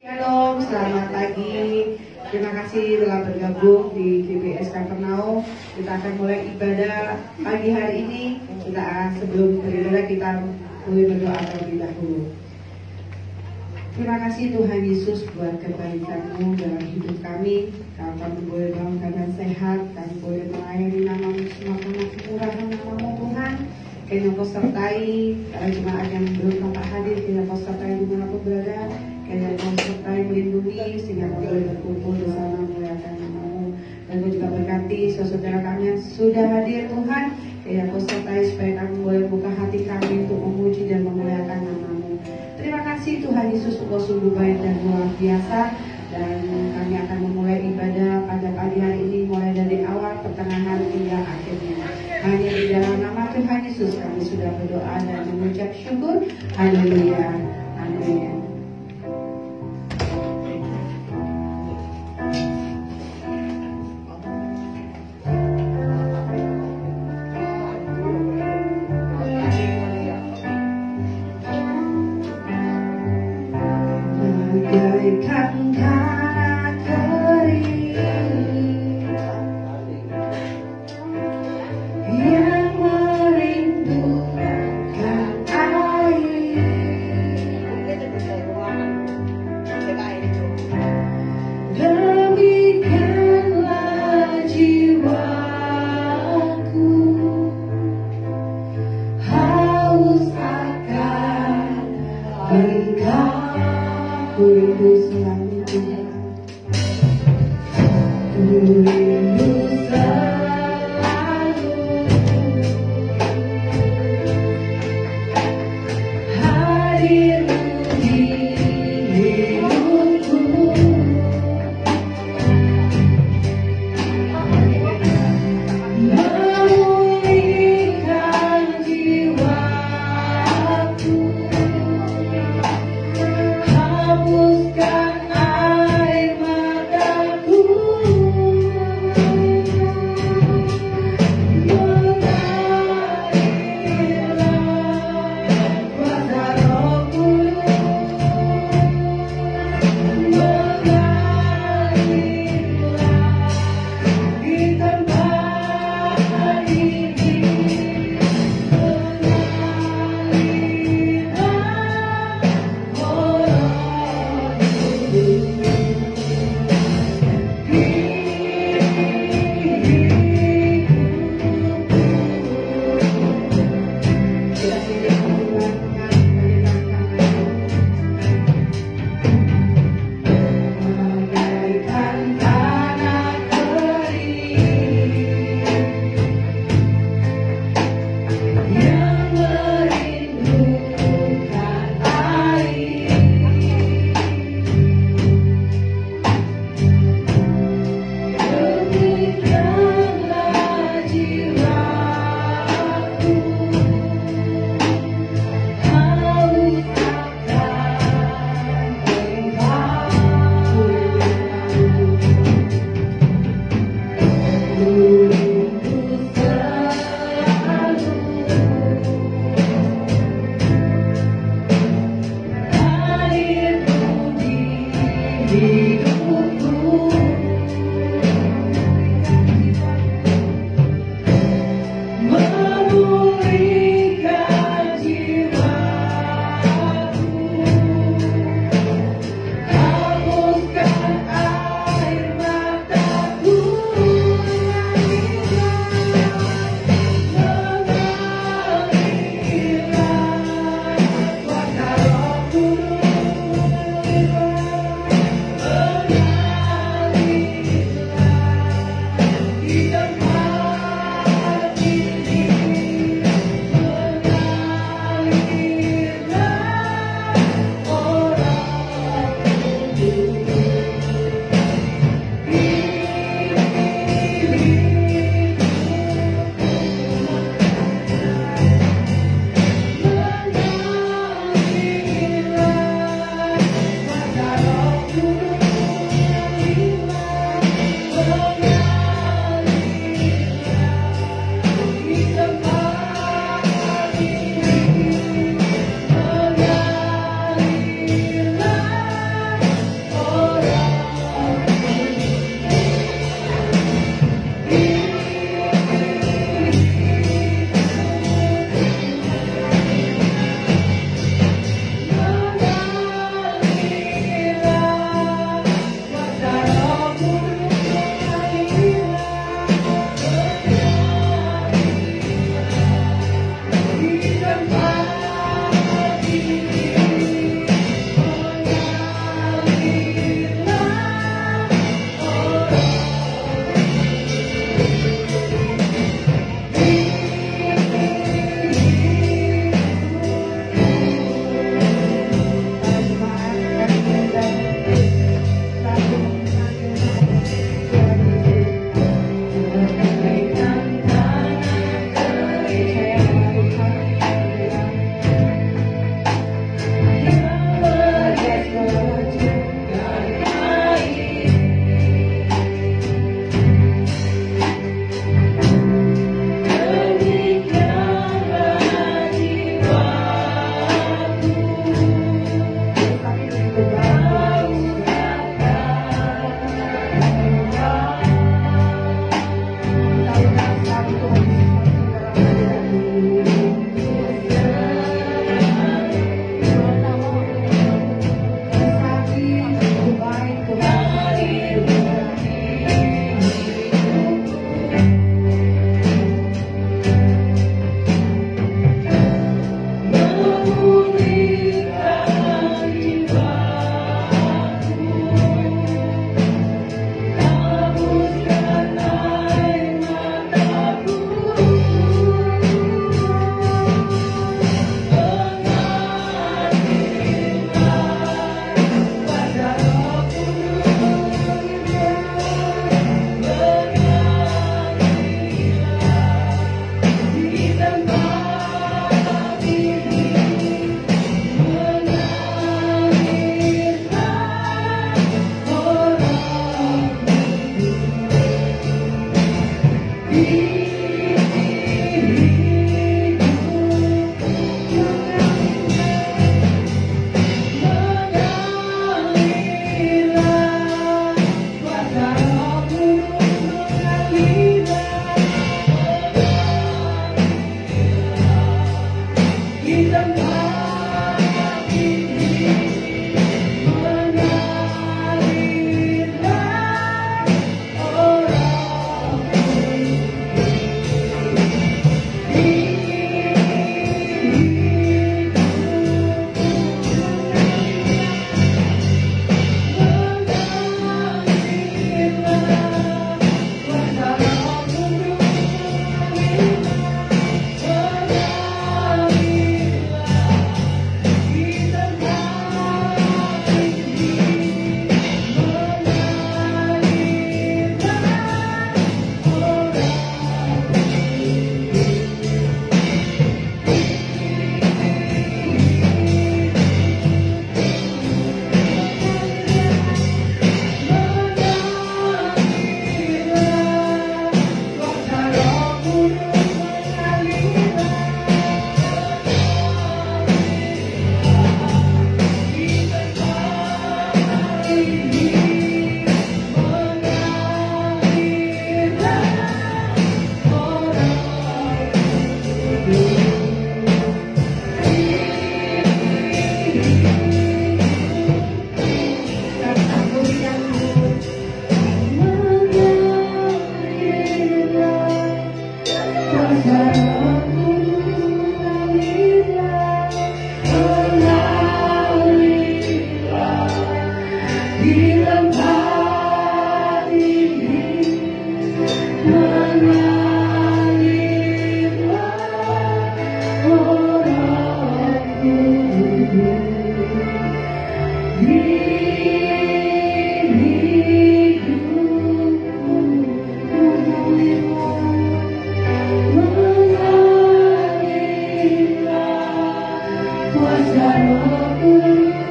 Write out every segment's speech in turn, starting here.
Shalom, selamat pagi. Terima kasih telah bergabung di GBS Kapernaum. Kita akan mulai ibadah pagi hari ini. Sebelum beribadah kita boleh berdoa terlebih dahulu. Terima kasih Tuhan Yesus buat kebaikan-Mu dalam hidup kami. Kami boleh dalam keadaan sehat, kami boleh melayani nama-Mu semua karena kemurahan nama-Mu Tuhan. Kau sertai para jemaat yang belum tampak hadir, kau sertai dimanapun berada. Kau sertai melindungi sehingga kami boleh berkumpul bersama memuliakan nama-Mu. Dan Kau juga berkati saudara kami yang sudah hadir Tuhan. Kau sertai supaya kami boleh buka hati kami untuk memuji dan memuliakan nama-Mu. Terima kasih Tuhan Yesus, Engkau sungguh baik dan luar biasa. Dan kami akan memulai ibadah pada pagi hari ini mulai dari awal, pertengahan hingga akhirnya. Hanya di dalam nama Tuhan Yesus kami sudah berdoa dan mengucap syukur. Haleluya. Amin. Bagaikan tanah kering yang merindukan air,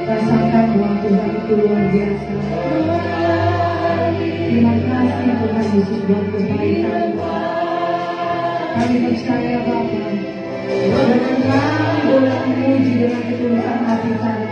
Rasakan bahwa Tuhan itu luar biasa. Terima kasih Tuhan Yesus buat kebaikan. Kami percaya Bapa, dengan kami boleh memuji dengan ketulusan hati kami.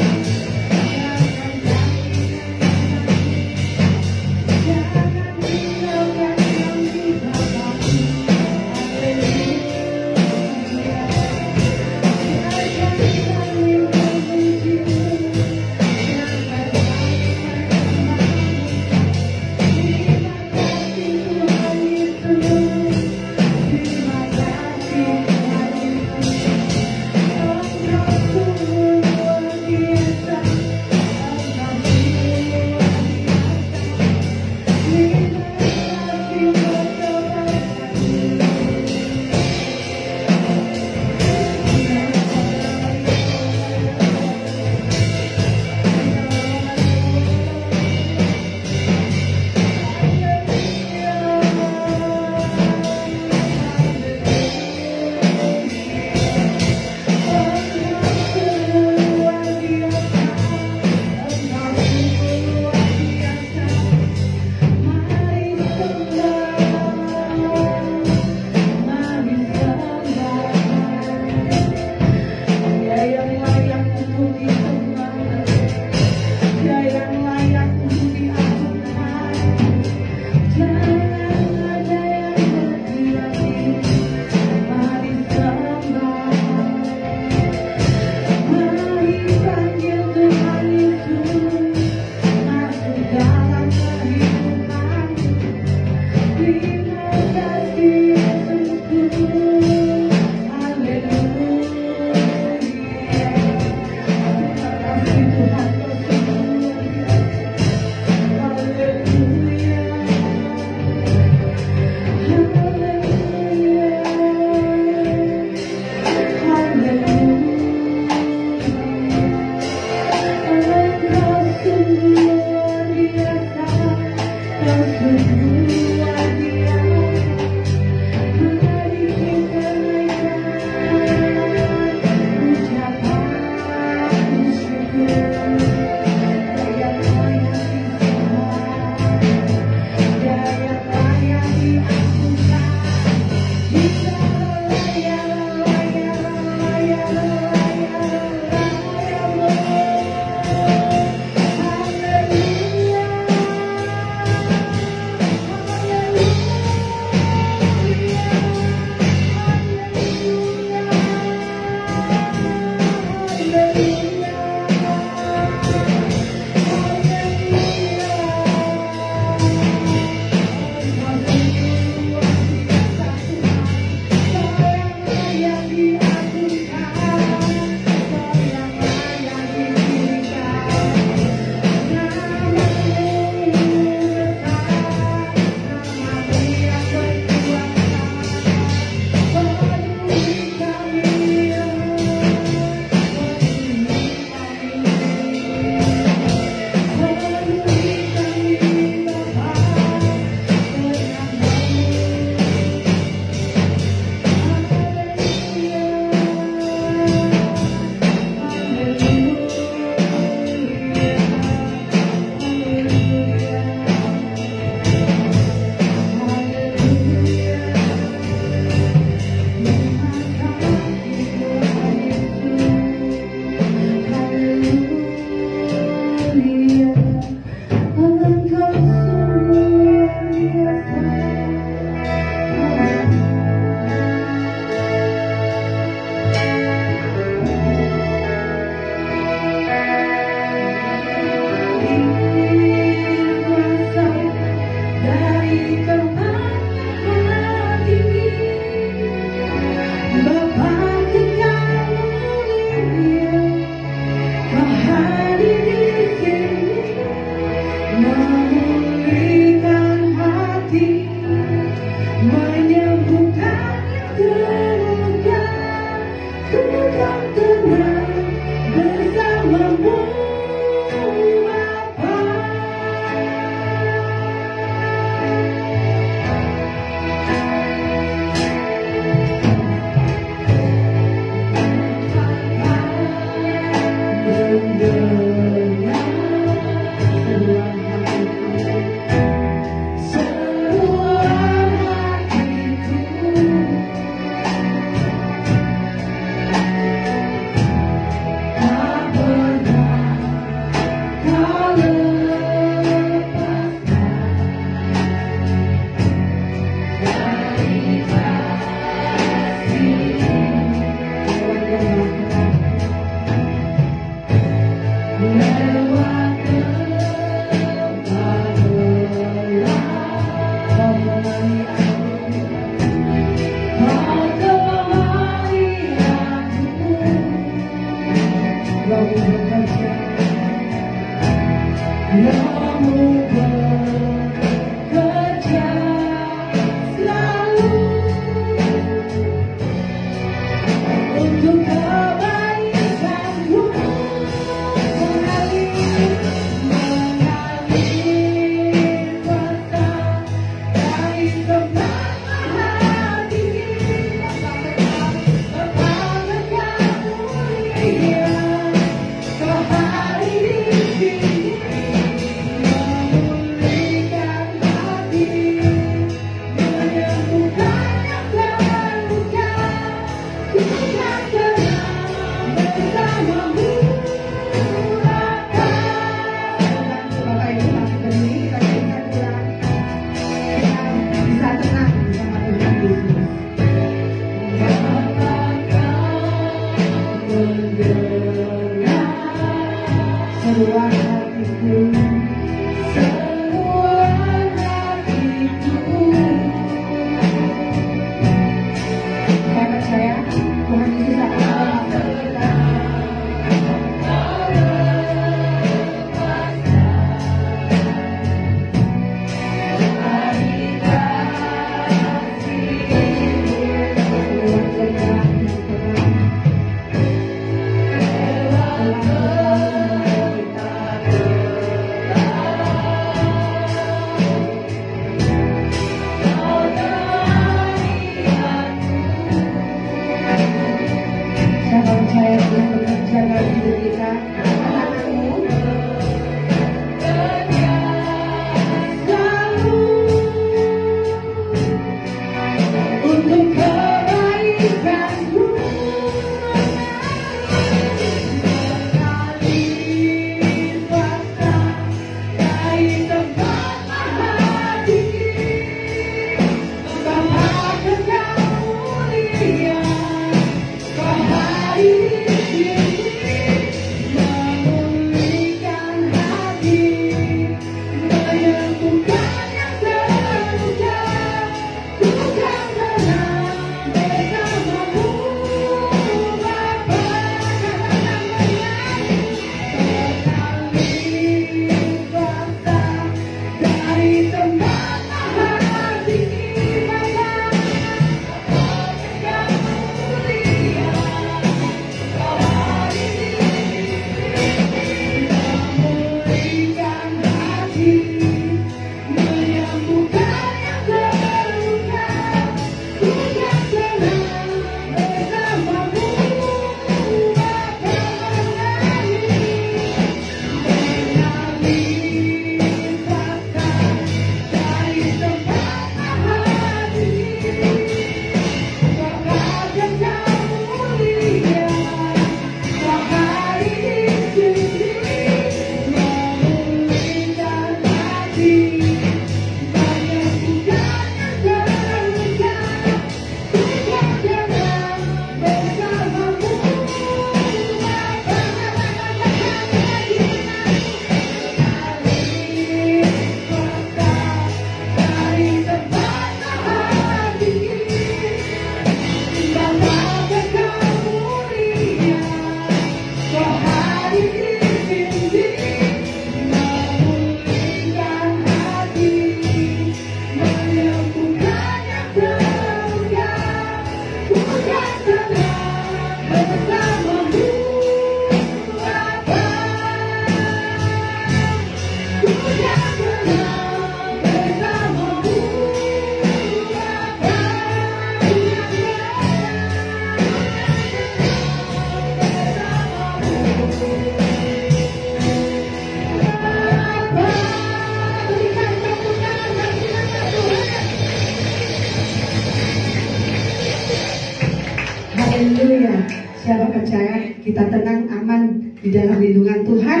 kita tenang, aman di dalam lindungan Tuhan.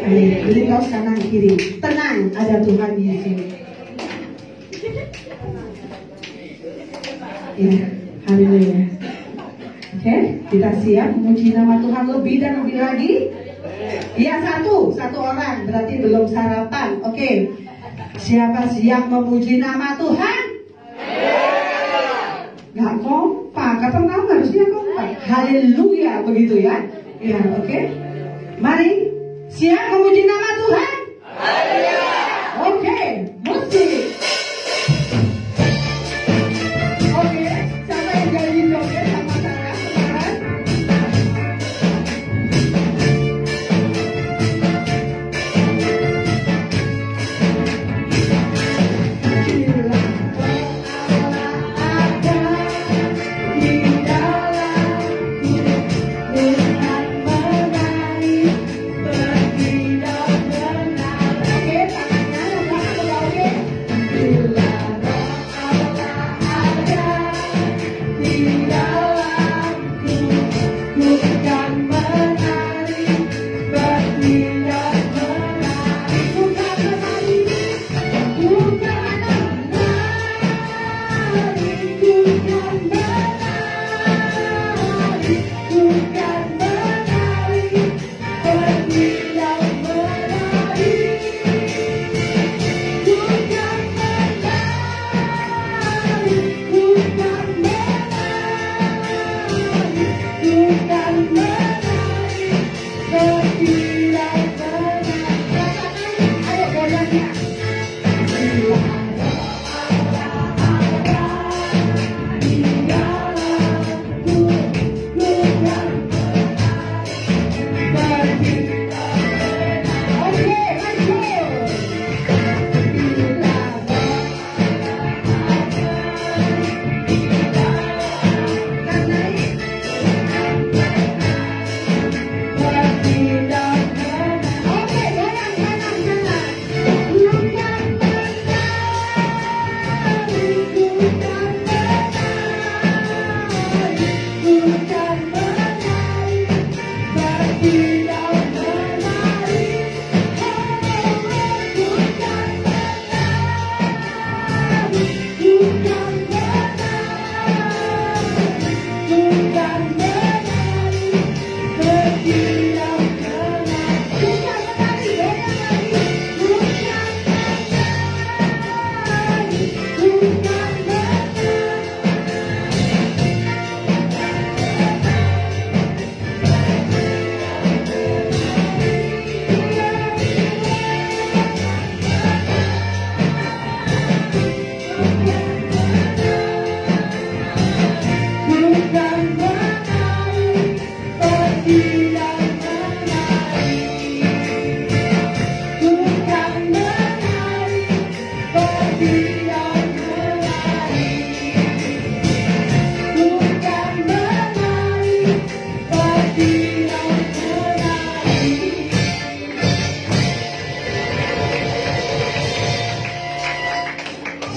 Amin. Beritahu kanan kiri, tenang, ada Tuhan Yesus. Ya, haleluya. Oke, kita siap memuji nama Tuhan lebih dan lebih lagi. Ya, satu orang berarti belum sarapan. Oke, siapa siap memuji nama Tuhan? Gak kompak, Kapernaum harusnya kompak. Haleluya, begitu ya. Ya, oke. Mari, siap memuji nama Tuhan? Haleluya. Oke, musik. Oke, siapa yang jadi joget sama saya? Sekarang.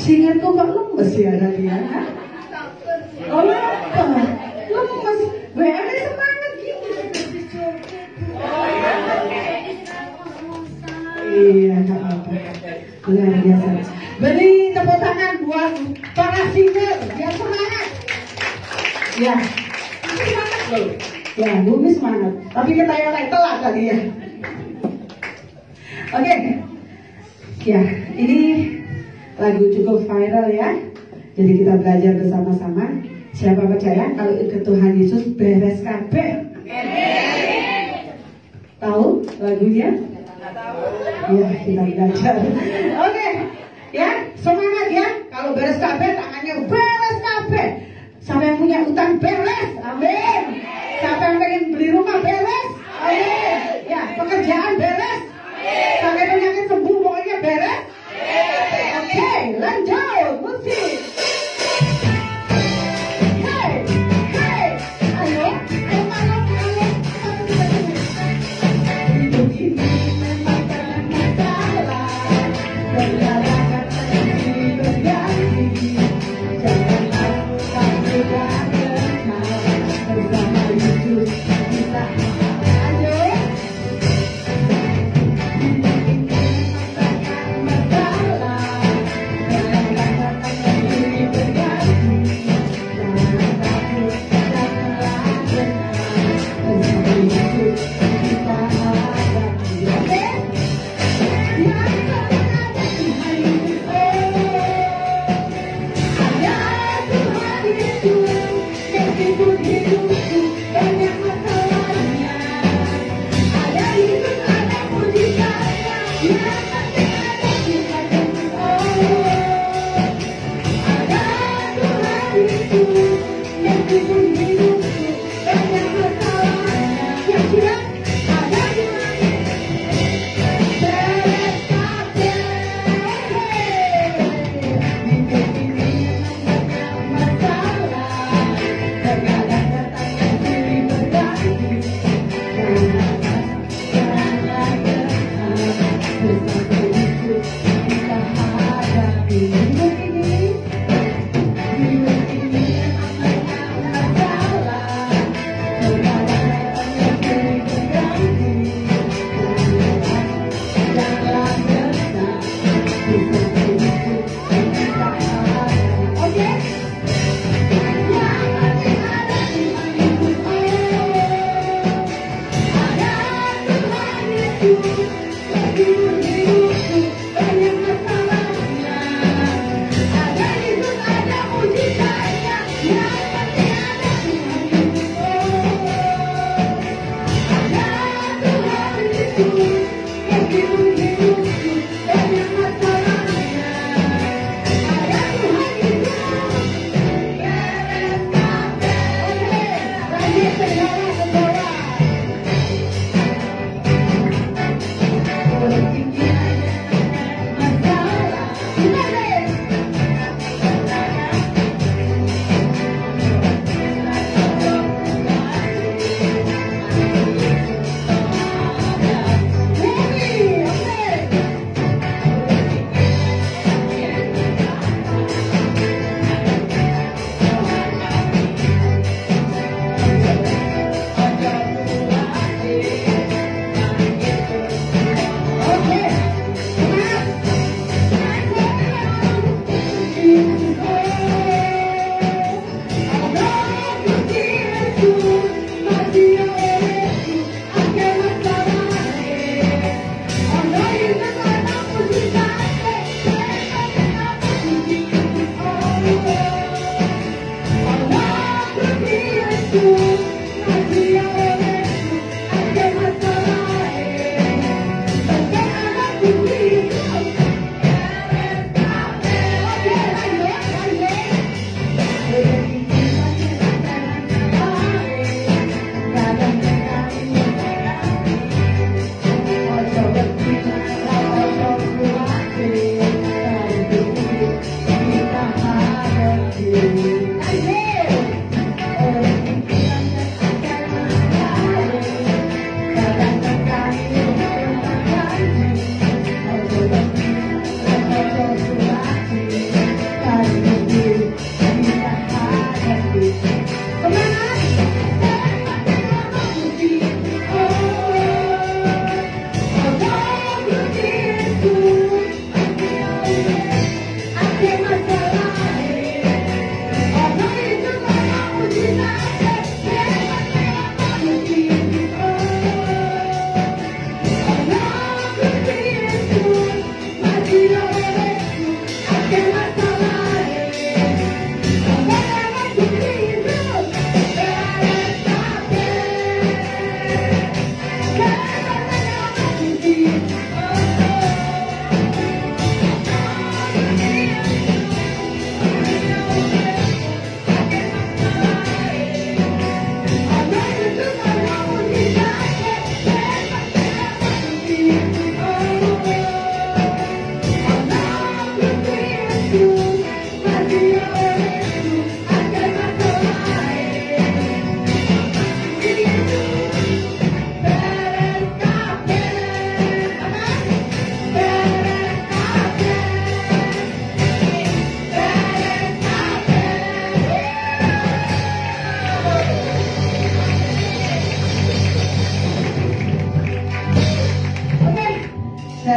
Singerku kok lemes ya tadi ya? Oh apa? Lemes. Ada semangat gitu. Iya, gak apa-apa. Luar biasa. Beri tepuk tangan buat para singer biar semangat. Ya, semangat loh. Ya, Bumi semangat. Tapi kita yang lain telat tadi ya. Oke. Ya, ini lagu cukup viral ya. Jadi kita belajar bersama-sama. Siapa percaya kalau ikut Tuhan Yesus beres kabeh? Tahu lagunya? Ya, kita belajar. Oke. Ya, semangat ya. Kalau beres kabeh tangannya beres kabeh. Siapa yang punya utang beres? Amin. Siapa yang pengen beli rumah beres? Amin. Ya, pekerjaan beres? Sampai penyakit sembuh pokoknya beres? Oke, lanjut musik. Hey, hey, ayo, hidup ini memang banyak masalah, kendala kata ini berganti. Jangan lakukan sudah kenal bersama Yesus.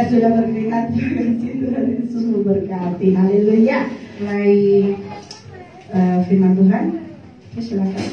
Saya sudah berkeringat. Terima kasih Tuhan Yesus memberkati. Haleluya. Mulai firman Tuhan. Ya, silakan.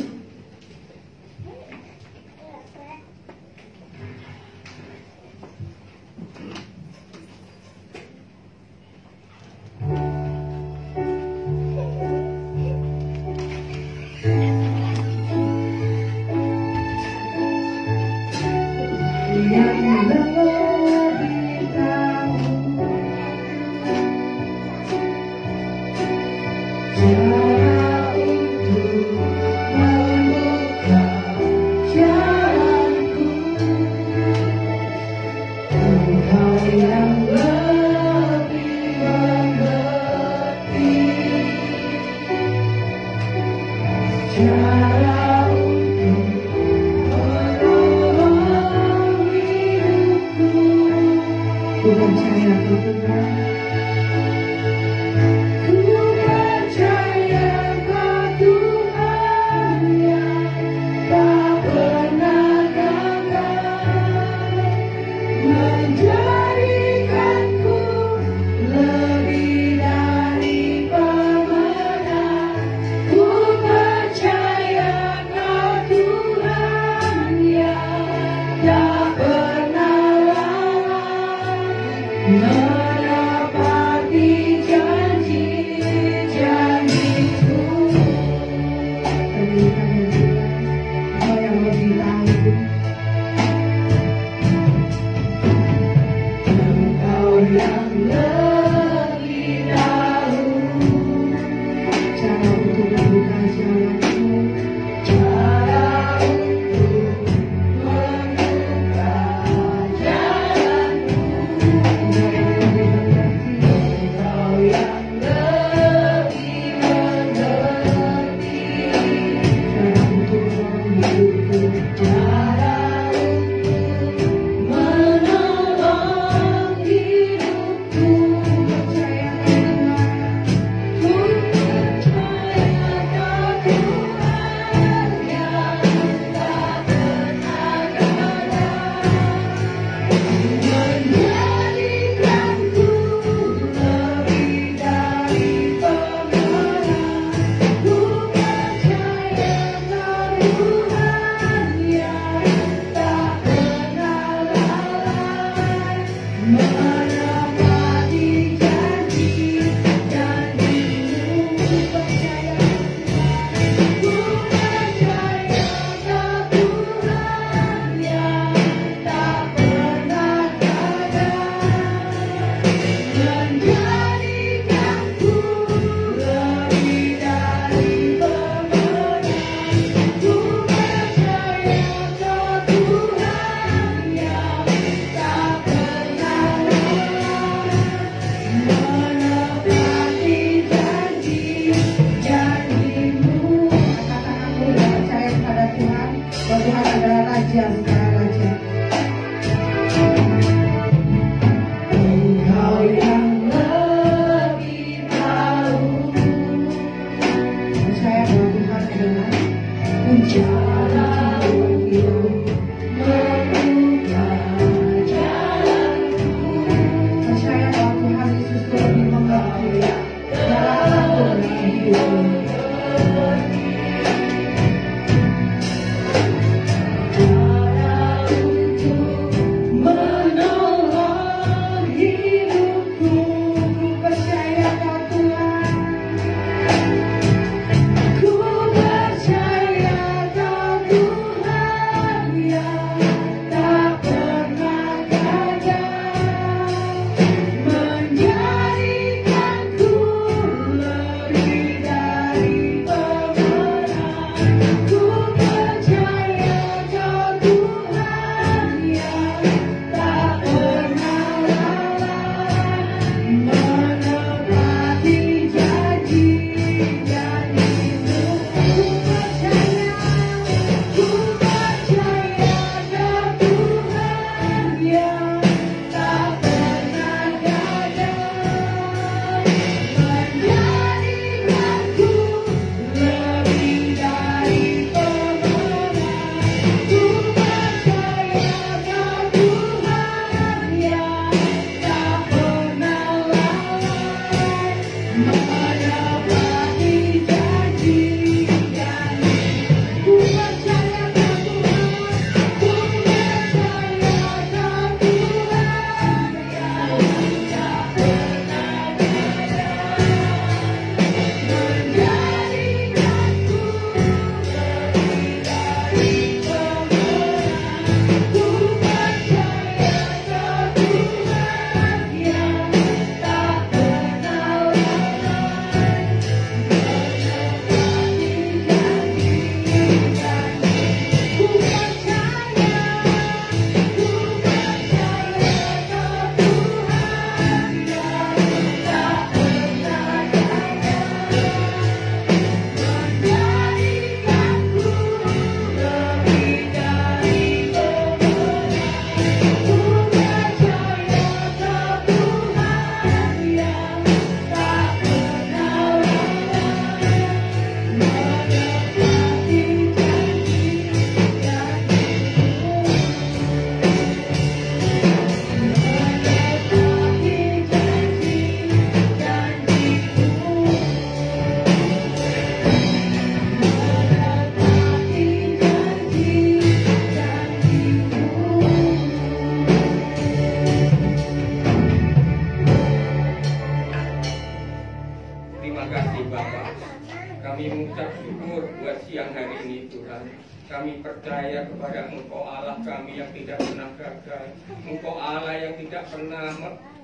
Kami percaya kepada Engkau Allah kami yang tidak pernah gagal. Engkau Allah yang tidak pernah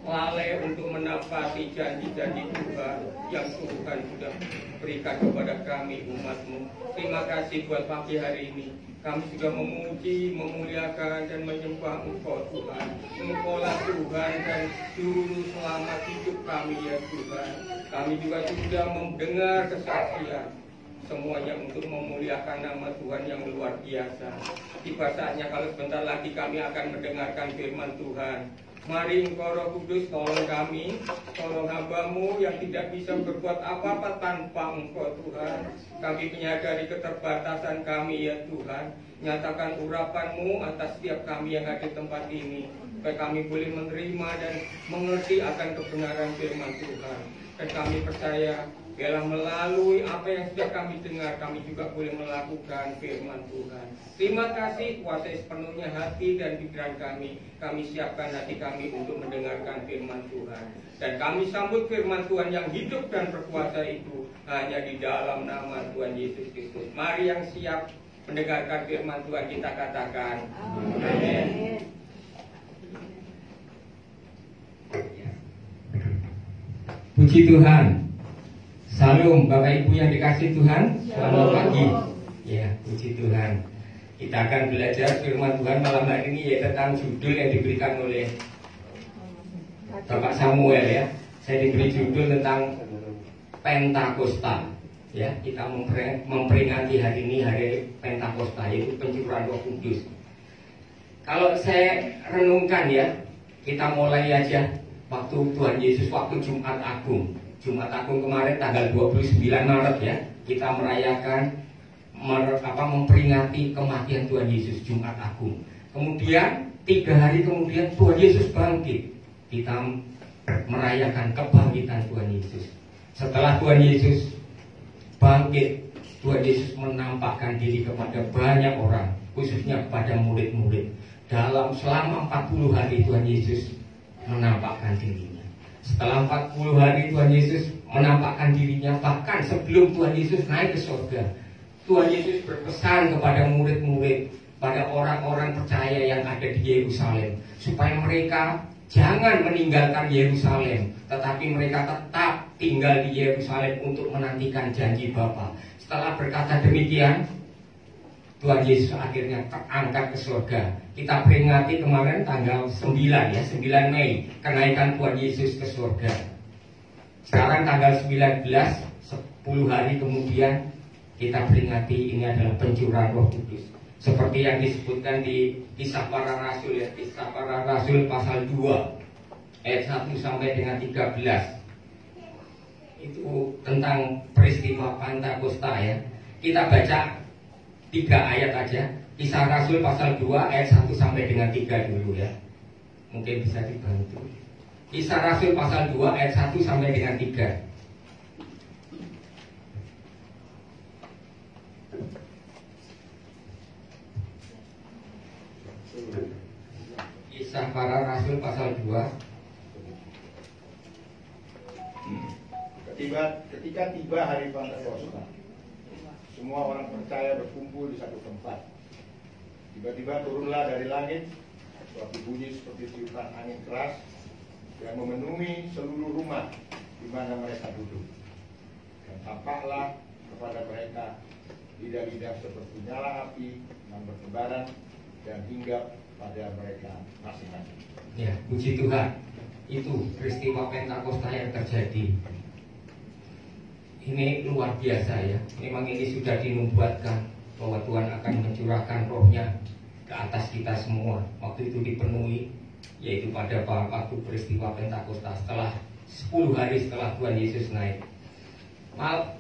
lalai untuk menepati janji-janji Tuhan yang Tuhan sudah berikan kepada kami umat-Mu. Terima kasih buat pagi hari ini. Kami juga memuji, memuliakan dan menyembah Engkau Tuhan. Engkau lah Tuhan dan juru selamat hidup kami ya Tuhan. Kami juga sudah mendengar kesaksian semuanya untuk memuliakan nama Tuhan yang luar biasa. Tiba saatnya kalau sebentar lagi kami akan mendengarkan firman Tuhan. Mari Engkau Roh Kudus tolong kami, tolong hamba-Mu yang tidak bisa berbuat apa-apa tanpa Engkau Tuhan. Kami menyadari keterbatasan kami ya Tuhan. Nyatakan urapan-Mu atas setiap kami yang ada di tempat ini, supaya kami boleh menerima dan mengerti akan kebenaran firman Tuhan. Dan kami percaya biarlah melalui apa yang sudah kami dengar, kami juga boleh melakukan firman Tuhan. Terima kasih, kuasai sepenuhnya hati dan pikiran kami. Kami siapkan hati kami untuk mendengarkan firman Tuhan. Dan kami sambut firman Tuhan yang hidup dan berkuasa itu hanya di dalam nama Tuhan Yesus Kristus. Mari yang siap mendengarkan firman Tuhan kita katakan amin. Puji Tuhan. Salam Bapak Ibu yang dikasih Tuhan. Selamat pagi. Ya, puji Tuhan. Kita akan belajar firman Tuhan malam hari ini ya tentang judul yang diberikan oleh Bapak Samuel ya. Saya diberi judul tentang Pentakosta. Ya, kita memperingati hari ini hari Pentakosta, yaitu pencurahan Roh Kudus. Kalau saya renungkan ya, kita mulai aja waktu Tuhan Yesus waktu Jumat Agung. Jumat Agung kemarin tanggal 29 Maret ya, kita merayakan memperingati kematian Tuhan Yesus Jumat Agung. Kemudian 3 hari kemudian Tuhan Yesus bangkit. Kita merayakan kebangkitan Tuhan Yesus. Setelah Tuhan Yesus bangkit, Tuhan Yesus menampakkan diri kepada banyak orang, khususnya kepada murid-murid. Selama 40 hari Tuhan Yesus menampakkan dirinya. Setelah 40 hari Tuhan Yesus menampakkan dirinya, bahkan sebelum Tuhan Yesus naik ke surga, Tuhan Yesus berpesan kepada murid-murid, pada orang-orang percaya yang ada di Yerusalem, supaya mereka jangan meninggalkan Yerusalem, tetapi mereka tetap tinggal di Yerusalem untuk menantikan janji Bapa. Setelah berkata demikian, Tuhan Yesus akhirnya terangkat ke surga. Kita peringati kemarin tanggal 9 ya, 9 Mei kenaikan Tuhan Yesus ke surga. Sekarang tanggal 19, 10 hari kemudian kita peringati ini adalah pencurahan Roh Kudus. Seperti yang disebutkan di Kisah Para Rasul ya, Kisah Para Rasul pasal 2 ayat 1 sampai dengan 13. Itu tentang peristiwa Pentakosta ya. Kita baca 3 ayat aja. Kisah Rasul pasal 2 ayat 1 sampai dengan 3 dulu ya. Mungkin bisa dibantu. Kisah Rasul pasal 2 ayat 1 sampai dengan 3. Kisah Para Rasul pasal 2. Ketika tiba hari Pentakosta, semua orang percaya berkumpul di satu tempat. Tiba-tiba turunlah dari langit suatu bunyi seperti tiupan angin keras yang memenuhi seluruh rumah di mana mereka duduk. Dan tampaklah kepada mereka lidah-lidah seperti nyala api yang bertebaran dan hinggap pada mereka masing-masing. Ya, puji Tuhan. Itu peristiwa Pentakosta yang terjadi. Ini luar biasa ya. Memang ini sudah dinubuatkan bahwa Tuhan akan mencurahkan rohnya ke atas kita semua. Waktu itu dipenuhi, yaitu pada waktu peristiwa Pentakosta, setelah 10 hari setelah Tuhan Yesus naik.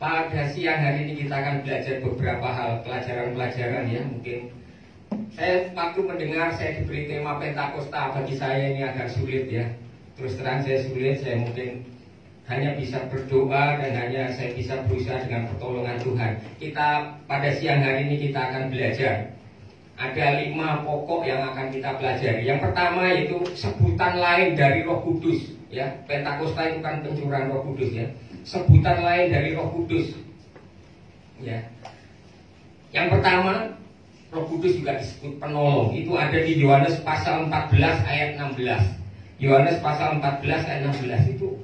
Pada siang hari ini kita akan belajar beberapa hal, pelajaran-pelajaran ya. Mungkin saya waktu mendengar saya diberi tema Pentakosta, bagi saya ini agak sulit ya. Terus terang saya sulit, saya mungkin hanya bisa berdoa dan hanya saya bisa berusaha dengan pertolongan Tuhan. Kita pada siang hari ini kita akan belajar. Ada 5 pokok yang akan kita pelajari. Yang pertama yaitu sebutan lain dari Roh Kudus. Ya, Pentakosta itu kan pencurahan Roh Kudus ya. Sebutan lain dari Roh Kudus. Ya. Yang pertama Roh Kudus juga disebut penolong. Itu ada di Yohanes pasal 14 ayat 16. Yohanes pasal 14 ayat 16 itu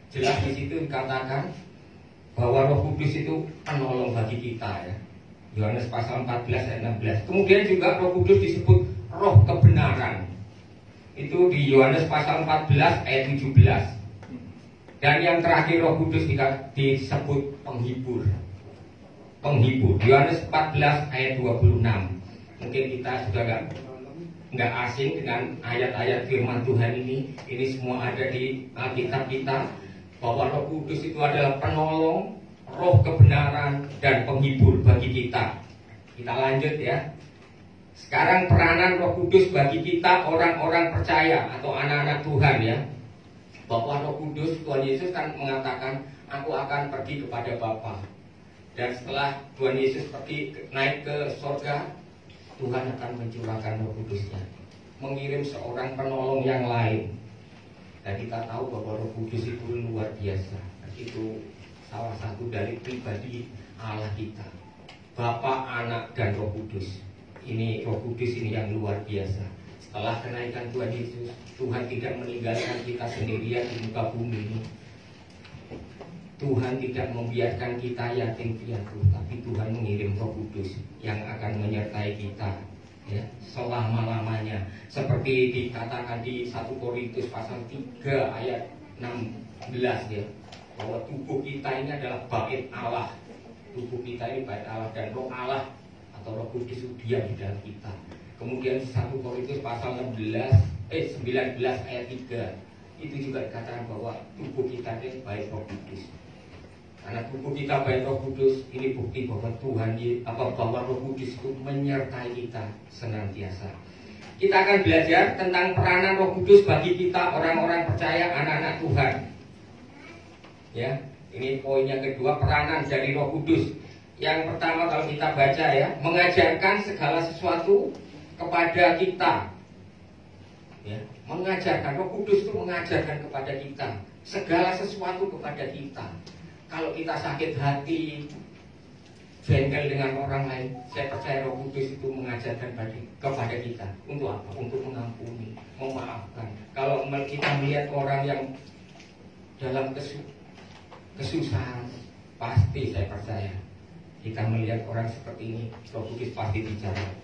jelas di situ dikatakan bahwa Roh Kudus itu penolong bagi kita ya. Yohanes pasal 14 ayat 16. Kemudian juga Roh Kudus disebut roh kebenaran. Itu di Yohanes pasal 14 ayat 17. Dan yang terakhir Roh Kudus disebut penghibur. Penghibur. Yohanes 14 ayat 26. Mungkin kita sudah nggak asing dengan ayat-ayat firman Tuhan ini. Ini semua ada di Alkitab kita, bahwa Roh Kudus itu adalah penolong, roh kebenaran, dan penghibur bagi kita. Kita lanjut ya. Sekarang peranan Roh Kudus bagi kita orang-orang percaya atau anak-anak Tuhan ya. Bahwa Roh Kudus, Tuhan Yesus kan mengatakan, aku akan pergi kepada Bapa. Dan setelah Tuhan Yesus pergi naik ke surga, Tuhan akan mencurahkan Roh Kudusnya, mengirim seorang penolong yang lain. Dan kita tahu bahwa Roh Kudus itu luar biasa. Itu salah satu dari pribadi Allah kita, Bapa, Anak, dan Roh Kudus. Ini Roh Kudus ini yang luar biasa. Setelah kenaikan Tuhan Yesus, Tuhan tidak meninggalkan kita sendirian di muka bumi ini. Tuhan tidak membiarkan kita yatim piatu, tapi Tuhan mengirim Roh Kudus yang akan menyertai kita ya, selama-lamanya. Seperti dikatakan di 1 Korintus pasal 3 ayat 16 ya, bahwa tubuh kita ini adalah bait Allah. Tubuh kita ini bait Allah, dan Roh Allah atau Roh Kudus itu diam di dalam kita. Kemudian 1 Korintus pasal 19 ayat 3 itu juga dikatakan bahwa tubuh kita ini bait Roh Kudus. Karena tubuh kita bait Roh Kudus, ini bukti bahwa bahwa Roh Kudus itu menyertai kita senantiasa. Kita akan belajar tentang peranan Roh Kudus bagi kita orang-orang percaya, anak-anak Tuhan. Ya, ini poin yang kedua, peranan dari Roh Kudus. Yang pertama kalau kita baca ya, mengajarkan segala sesuatu kepada kita. Ya, mengajarkan, Roh Kudus itu mengajarkan kepada kita segala sesuatu kepada kita. Kalau kita sakit hati, jengkel dengan orang lain, saya percaya Roh Kudus itu mengajarkan kepada kita. Untuk apa? Untuk mengampuni, memaafkan. Kalau kita melihat orang yang dalam kesusahan, pasti saya percaya kita melihat orang seperti ini, Roh Kudus pasti bicara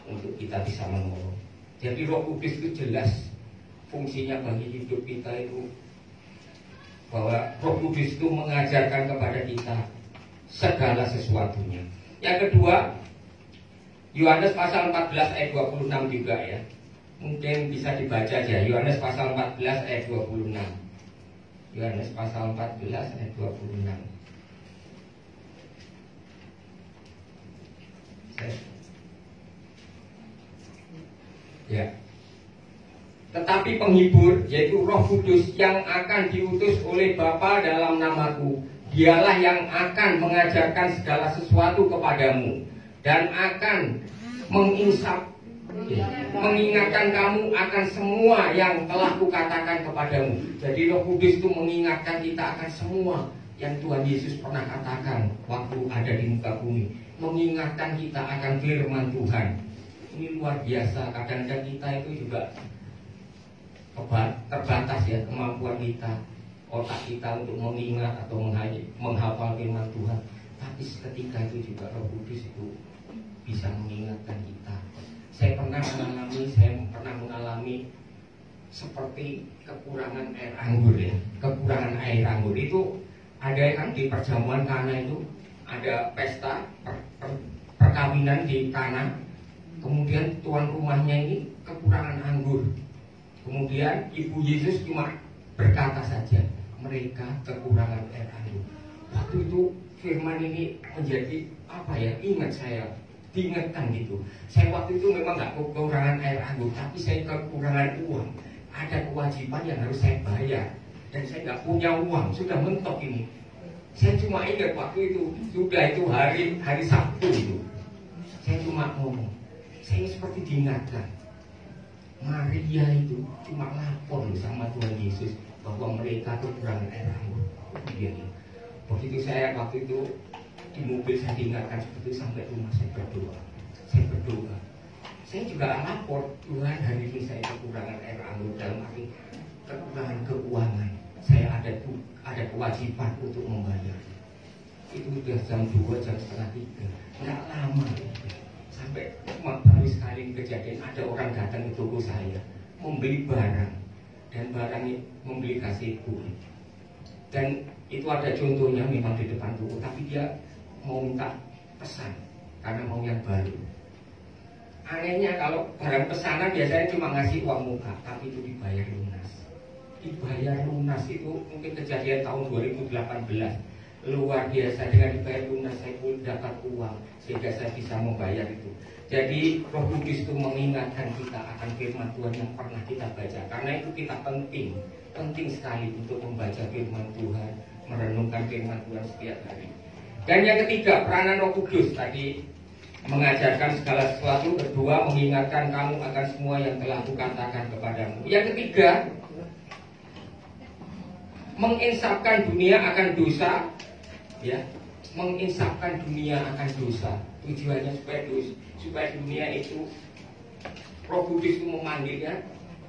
untuk kita bisa menolong. Jadi Roh Kudus itu jelas fungsinya bagi hidup kita itu, bahwa Roh Kudus itu mengajarkan kepada kita segala sesuatunya. Yang kedua, Yohanes pasal 14 ayat 26 juga ya. Mungkin bisa dibaca aja, Yohanes pasal 14 ayat 26. Yohanes pasal 14 ayat 26. Ya. Tetapi penghibur, yaitu Roh Kudus yang akan diutus oleh Bapa dalam namaku, dialah yang akan mengajarkan segala sesuatu kepadamu dan akan mengingatkan kamu akan semua yang telah kukatakan kepadamu. Jadi Roh Kudus itu mengingatkan kita akan semua yang Tuhan Yesus pernah katakan waktu ada di muka bumi. Mengingatkan kita akan firman Tuhan. Ini luar biasa. Kadang-kadang kita itu juga terbatas ya kemampuan kita, otak kita untuk mengingat atau menghafal firman Tuhan. Tapi seketika itu juga Roh Kudus itu bisa mengingatkan kita. Saya pernah mengalami seperti kekurangan air anggur ya. Kekurangan air anggur itu ada kan di perjamuan Kana itu ada pesta perkawinan di Kana. Kemudian tuan rumahnya ini kekurangan anggur. Kemudian Ibu Yesus cuma berkata saja, mereka kekurangan air anggur. Waktu itu firman ini menjadi apa ya? Ingat saya, diingatkan gitu. Saya waktu itu memang nggak kekurangan air anggur, tapi saya kekurangan uang. Ada kewajiban yang harus saya bayar, dan saya nggak punya uang, sudah mentok ini. Saya cuma ingat waktu itu, sudah itu hari Sabtu itu. Saya cuma ngomong, saya seperti diingatkan. Maria itu cuma lapor sama Tuhan Yesus bahwa mereka kekurangan air anggur. Begitu saya waktu itu di mobil saya diingatkan seperti itu, sampai rumah saya berdoa. saya berdoa. Saya juga lapor, Tuhan hari ini saya kekurangan air anggur, dalam arti kekurangan keuangan. Saya ada kewajiban untuk membayar. Itu sudah jam 2, jam setengah 3. Nggak lama. Sampai baru sekali kejadian ada orang datang ke toko saya membeli barang, dan barangnya membeli kasihku. Dan itu ada contohnya memang di depan toko, tapi dia mau minta pesan karena mau yang baru. Anehnya kalau barang pesanan biasanya cuma ngasih uang muka, tapi itu dibayar lunas. Dibayar lunas itu mungkin kejadian tahun 2018. Luar biasa, dengan dibayar lunas saya pun dapat uang sehingga saya bisa membayar itu. Jadi Roh Kudus itu mengingatkan kita akan firman Tuhan yang pernah kita baca. Karena itu kita penting sekali untuk membaca firman Tuhan, merenungkan firman Tuhan setiap hari. Dan yang ketiga, peranan Roh Kudus tadi mengajarkan segala sesuatu. Kedua, mengingatkan kamu akan semua yang telah kukatakan kepadamu. Yang ketiga, menginsafkan dunia akan dosa, ya, menginsafkan dunia akan dosa. Tujuannya supaya dunia itu, Roh Kudus itu memanggilnya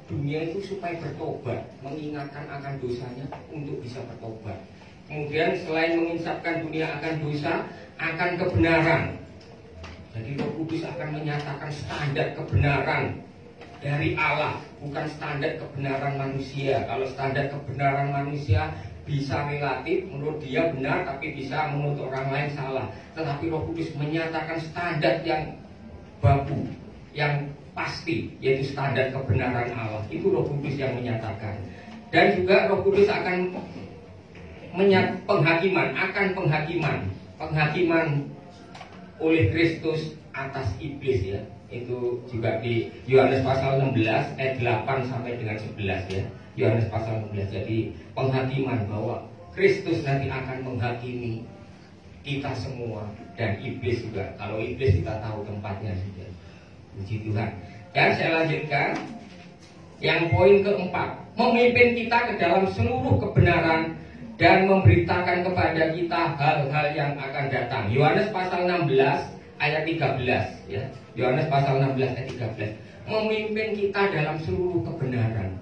dunia itu supaya bertobat, mengingatkan akan dosanya untuk bisa bertobat. Kemudian selain menginsafkan dunia akan dosa, akan kebenaran. Jadi Roh Kudus akan menyatakan standar kebenaran dari Allah, bukan standar kebenaran manusia. Kalau standar kebenaran manusia bisa relatif, menurut dia benar, tapi bisa menurut orang lain salah. Tetapi Roh Kudus menyatakan standar yang baku, yang pasti, yaitu standar kebenaran Allah. Itu Roh Kudus yang menyatakan. Dan juga Roh Kudus akan penghakiman oleh Kristus atas iblis, ya. Itu juga di Yohanes pasal 16 ayat 8 sampai dengan 11, ya. Yohanes pasal 16. Jadi penghakiman bahwa Kristus nanti akan menghakimi kita semua dan iblis juga. Kalau iblis kita tahu tempatnya sudah. Puji Tuhan. Dan saya lanjutkan yang poin keempat, memimpin kita ke dalam seluruh kebenaran dan memberitakan kepada kita hal-hal yang akan datang. Yohanes pasal 16 ayat 13, ya. Yohanes pasal 16 ayat 13. Memimpin kita dalam seluruh kebenaran.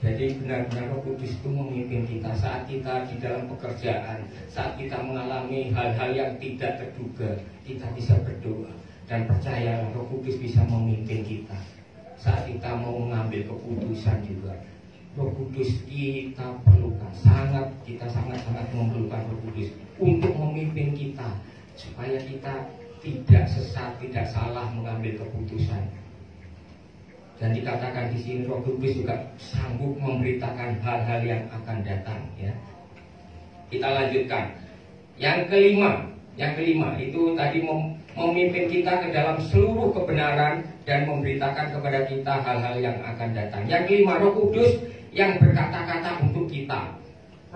Jadi benar-benar Roh Kudus itu memimpin kita saat kita di dalam pekerjaan, saat kita mengalami hal-hal yang tidak terduga, kita bisa berdoa dan percayalah Roh Kudus bisa memimpin kita. Saat kita mau mengambil keputusan juga, Roh Kudus kita perlukan, kita sangat-sangat memerlukan Roh Kudus untuk memimpin kita supaya kita tidak sesat, tidak salah mengambil keputusan. Dan dikatakan di sini Roh Kudus juga sanggup memberitakan hal-hal yang akan datang, ya. Kita lanjutkan. Yang kelima itu tadi memimpin kita ke dalam seluruh kebenaran dan memberitakan kepada kita hal-hal yang akan datang. Yang kelima, Roh Kudus yang berkata-kata untuk kita.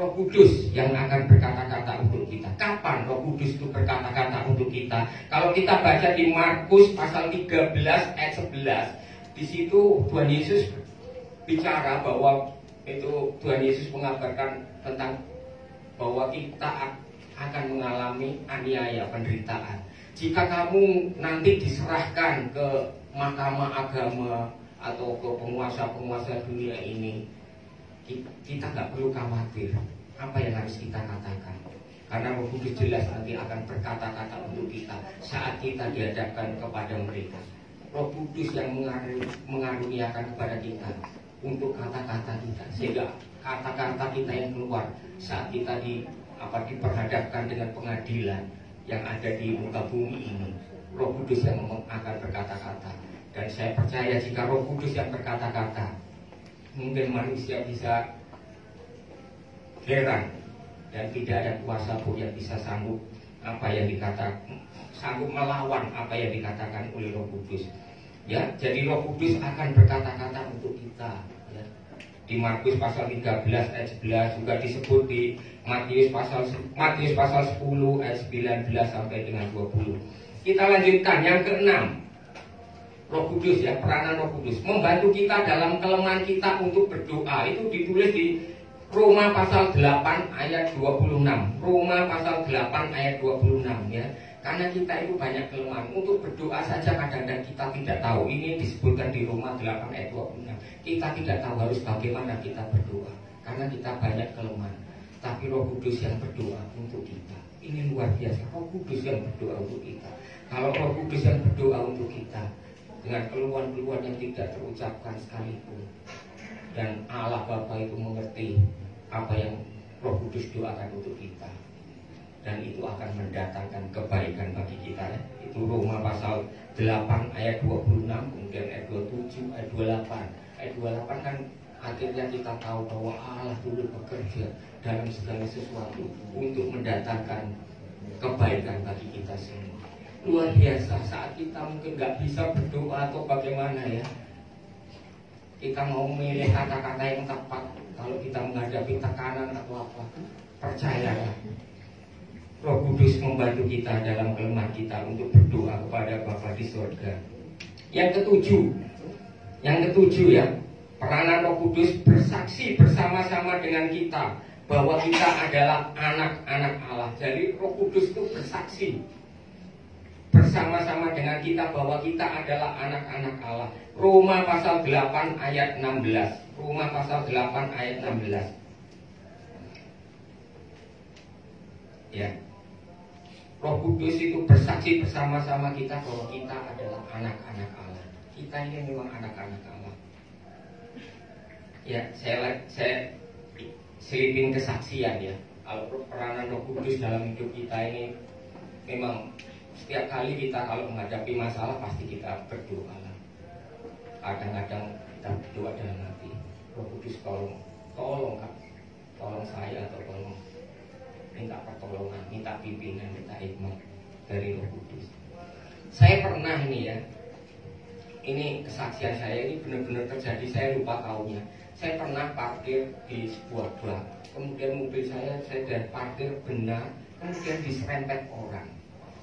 Roh Kudus yang akan berkata-kata untuk kita. Kapan Roh Kudus itu berkata-kata untuk kita? Kalau kita baca di Markus pasal 13 ayat 11, di situ Tuhan Yesus bicara bahwa itu Tuhan Yesus mengabarkan tentang bahwa kita akan mengalami aniaya, penderitaan. Jika kamu nanti diserahkan ke mahkamah agama atau ke penguasa-penguasa dunia ini, kita nggak perlu khawatir apa yang harus kita katakan, karena Roh Kudus jelas nanti akan berkata-kata untuk kita saat kita dihadapkan kepada mereka. Roh Kudus yang mengaruniakan kepada kita untuk kata-kata kita, sehingga kata-kata kita yang keluar saat kita diperhadapkan dengan pengadilan yang ada di muka bumi ini, Roh Kudus yang akan berkata-kata. Dan saya percaya jika Roh Kudus yang berkata-kata, mungkin manusia bisa heran dan tidak ada kuasa pun yang bisa sanggup melawan apa yang dikatakan oleh Roh Kudus. Ya, jadi Roh Kudus akan berkata-kata untuk kita, ya. Di Markus pasal 13 ayat 11 juga disebut di Matius pasal 10 ayat 19 sampai dengan 20. Kita lanjutkan yang keenam. Roh Kudus, ya, peranan Roh Kudus membantu kita dalam kelemahan kita untuk berdoa. Itu ditulis di Roma pasal 8 ayat 26. Roma pasal 8 ayat 26, ya. Karena kita itu banyak kelemahan. Untuk berdoa saja kadang-kadang kita tidak tahu. Ini disebutkan di Roma 8 ayat 26. Kita tidak tahu harus bagaimana kita berdoa, karena kita banyak kelemahan. Tapi Roh Kudus yang berdoa untuk kita, ini luar biasa. Roh Kudus yang berdoa untuk kita. Kalau Roh Kudus yang berdoa untuk kita dengan keluhan-keluhan yang tidak terucapkan sekalipun, dan Allah Bapa itu mengerti apa yang Roh Kudus doakan untuk kita, dan itu akan mendatangkan kebaikan bagi kita ya. Itu Roma pasal 8 ayat 26, kemudian ayat 27, ayat 28. Ayat 28 kan akhirnya kita tahu bahwa Allah dulu bekerja dalam segala sesuatu untuk mendatangkan kebaikan bagi kita semua. Luar biasa. Saat kita mungkin nggak bisa berdoa atau bagaimana ya, kita mau memilih kata-kata yang tepat kalau kita menghadapi tekanan atau apa, percayalah Roh Kudus membantu kita dalam kelemahan kita untuk berdoa kepada Bapa di surga. Yang ketujuh ya, peranan Roh Kudus bersaksi bersama-sama dengan kita bahwa kita adalah anak-anak Allah. Jadi Roh Kudus itu bersaksi bersama-sama dengan kita bahwa kita adalah anak-anak Allah. Roma pasal 8 ayat 16. Roma pasal 8 ayat 16. Ya. Roh Kudus itu bersaksi bersama-sama kita bahwa kita adalah anak-anak Allah. Kita ini memang anak-anak Allah. Ya, saya selipin kesaksian ya. Kalau peranan Roh Kudus dalam hidup kita ini, memang setiap kali kita kalau menghadapi masalah pasti kita berdoa lah. Kadang-kadang kita berdoa dalam hati, Roh Kudus tolong Kak, tolong saya atau tolong, minta pertolongan, minta pimpinan, minta hikmat dari Roh Kudus. Saya pernah ini kesaksian saya ini benar-benar terjadi, saya lupa tahunnya. Saya pernah parkir di sebuah bank, kemudian mobil saya sudah parkir benar, kemudian diserempet orang,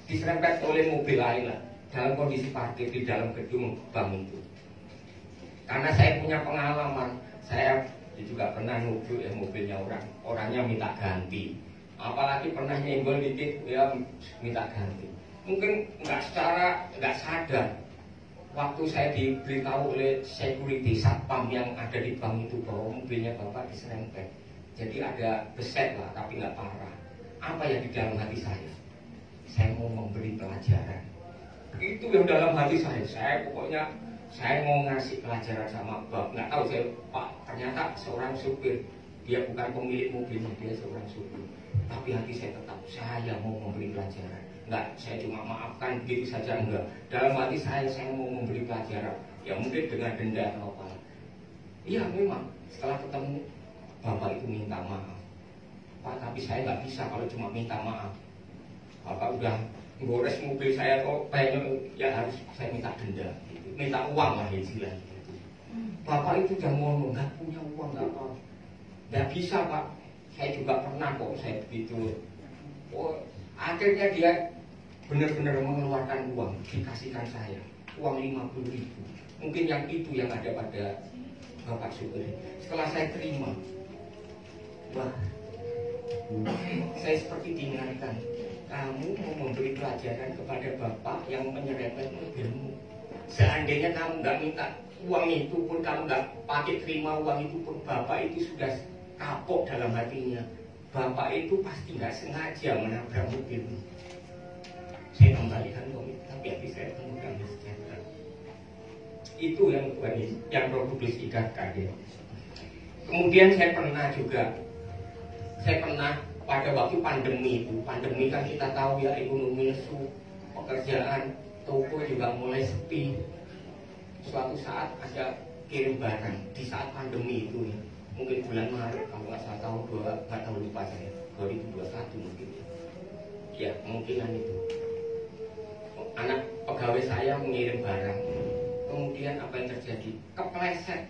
diserempet oleh mobil lain lah, dalam kondisi parkir di dalam gedung bank itu. Karena saya punya pengalaman, saya juga pernah nubuk ya mobilnya orangnya minta ganti. Apalagi pernah nyenggol dikit ya minta ganti. Mungkin nggak sadar. Waktu saya diberitahu oleh security satpam yang ada di bank itu bahwa mobilnya bapak diserempet, jadi ada beset lah tapi nggak parah. Apa yang di dalam hati saya? Saya mau memberi pelajaran. Itu yang dalam hati saya pokoknya saya mau ngasih pelajaran sama bapak. Nggak tahu saya pak, ternyata seorang supir, dia bukan pemilik mobilnya, dia seorang supir. Tapi hati saya tetap, saya mau memberi pelajaran. Enggak, saya cuma maafkan begitu saja, enggak. Dalam hati saya mau memberi pelajaran. Ya mungkin dengan denda atau apa. Iya memang, setelah ketemu bapak itu minta maaf. Pak, tapi saya nggak bisa kalau cuma minta maaf. Bapak udah ngores mobil saya kok kayaknya ya harus saya minta denda gitu. Minta uang lah istilah gitu. Bapak itu udah ngomong, nggak punya uang, nggak apa. Nggak bisa pak, saya juga pernah kok saya begitu. Oh, akhirnya dia benar-benar mengeluarkan uang, dikasihkan saya uang 50.000. Mungkin yang itu yang ada pada bapak supir. Setelah saya terima, wah, saya seperti diingatkan, kamu mau memberi pelajaran kepada bapak yang menyerempet mobilmu. Seandainya kamu nggak minta uang itu pun, kamu nggak pakai terima uang itu pun, bapak itu sudah kapok dalam hatinya. Bapak itu pasti nggak sengaja menabrak mobilmu. Saya kembalikan uang itu, tapi hati saya penuh damai sejahtera. Itu yang Roh Kudus ikatkan ya. Kemudian saya pernah pada waktu pandemi itu. Pandemi kan kita tahu ya, ekonomi lesu, pekerjaan, toko juga mulai sepi. Suatu saat ada kirim barang di saat pandemi itu ya. Mungkin bulan Maret kalau nggak salah, nggak tahu lupa saya, 2021 mungkin ya, kemungkinan itu. Anak pegawai saya mengirim barang, kemudian apa yang terjadi? Kepleset.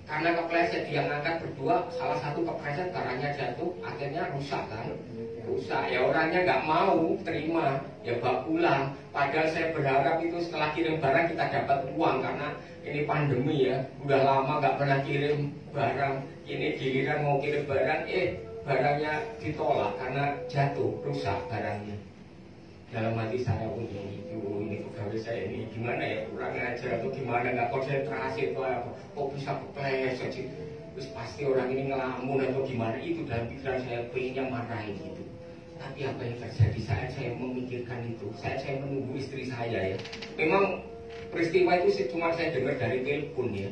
Karena kepleset, dia ngangkat berdua, salah satu kepleset, barangnya jatuh, akhirnya rusak kan? Rusak, ya orangnya nggak mau terima, ya bawa pulang. Padahal saya berharap itu setelah kirim barang kita dapat uang, karena ini pandemi ya, udah lama nggak pernah kirim barang. Ini giliran mau kirim barang, barangnya ditolak karena jatuh, rusak barangnya. dalam hati saya, oh ini pegawai saya ini gimana ya, kurang ajar atau gimana, nggak konsentrasi atau apa, kok bisa kepleset sih, terus pasti orang ini ngelamun atau gimana. Itu dalam pikiran saya, pengennya marahin gitu. Tapi apa yang terjadi saat saya memikirkan itu, saat saya menunggu istri saya ya, memang peristiwa itu cuma saya dengar dari telepon ya,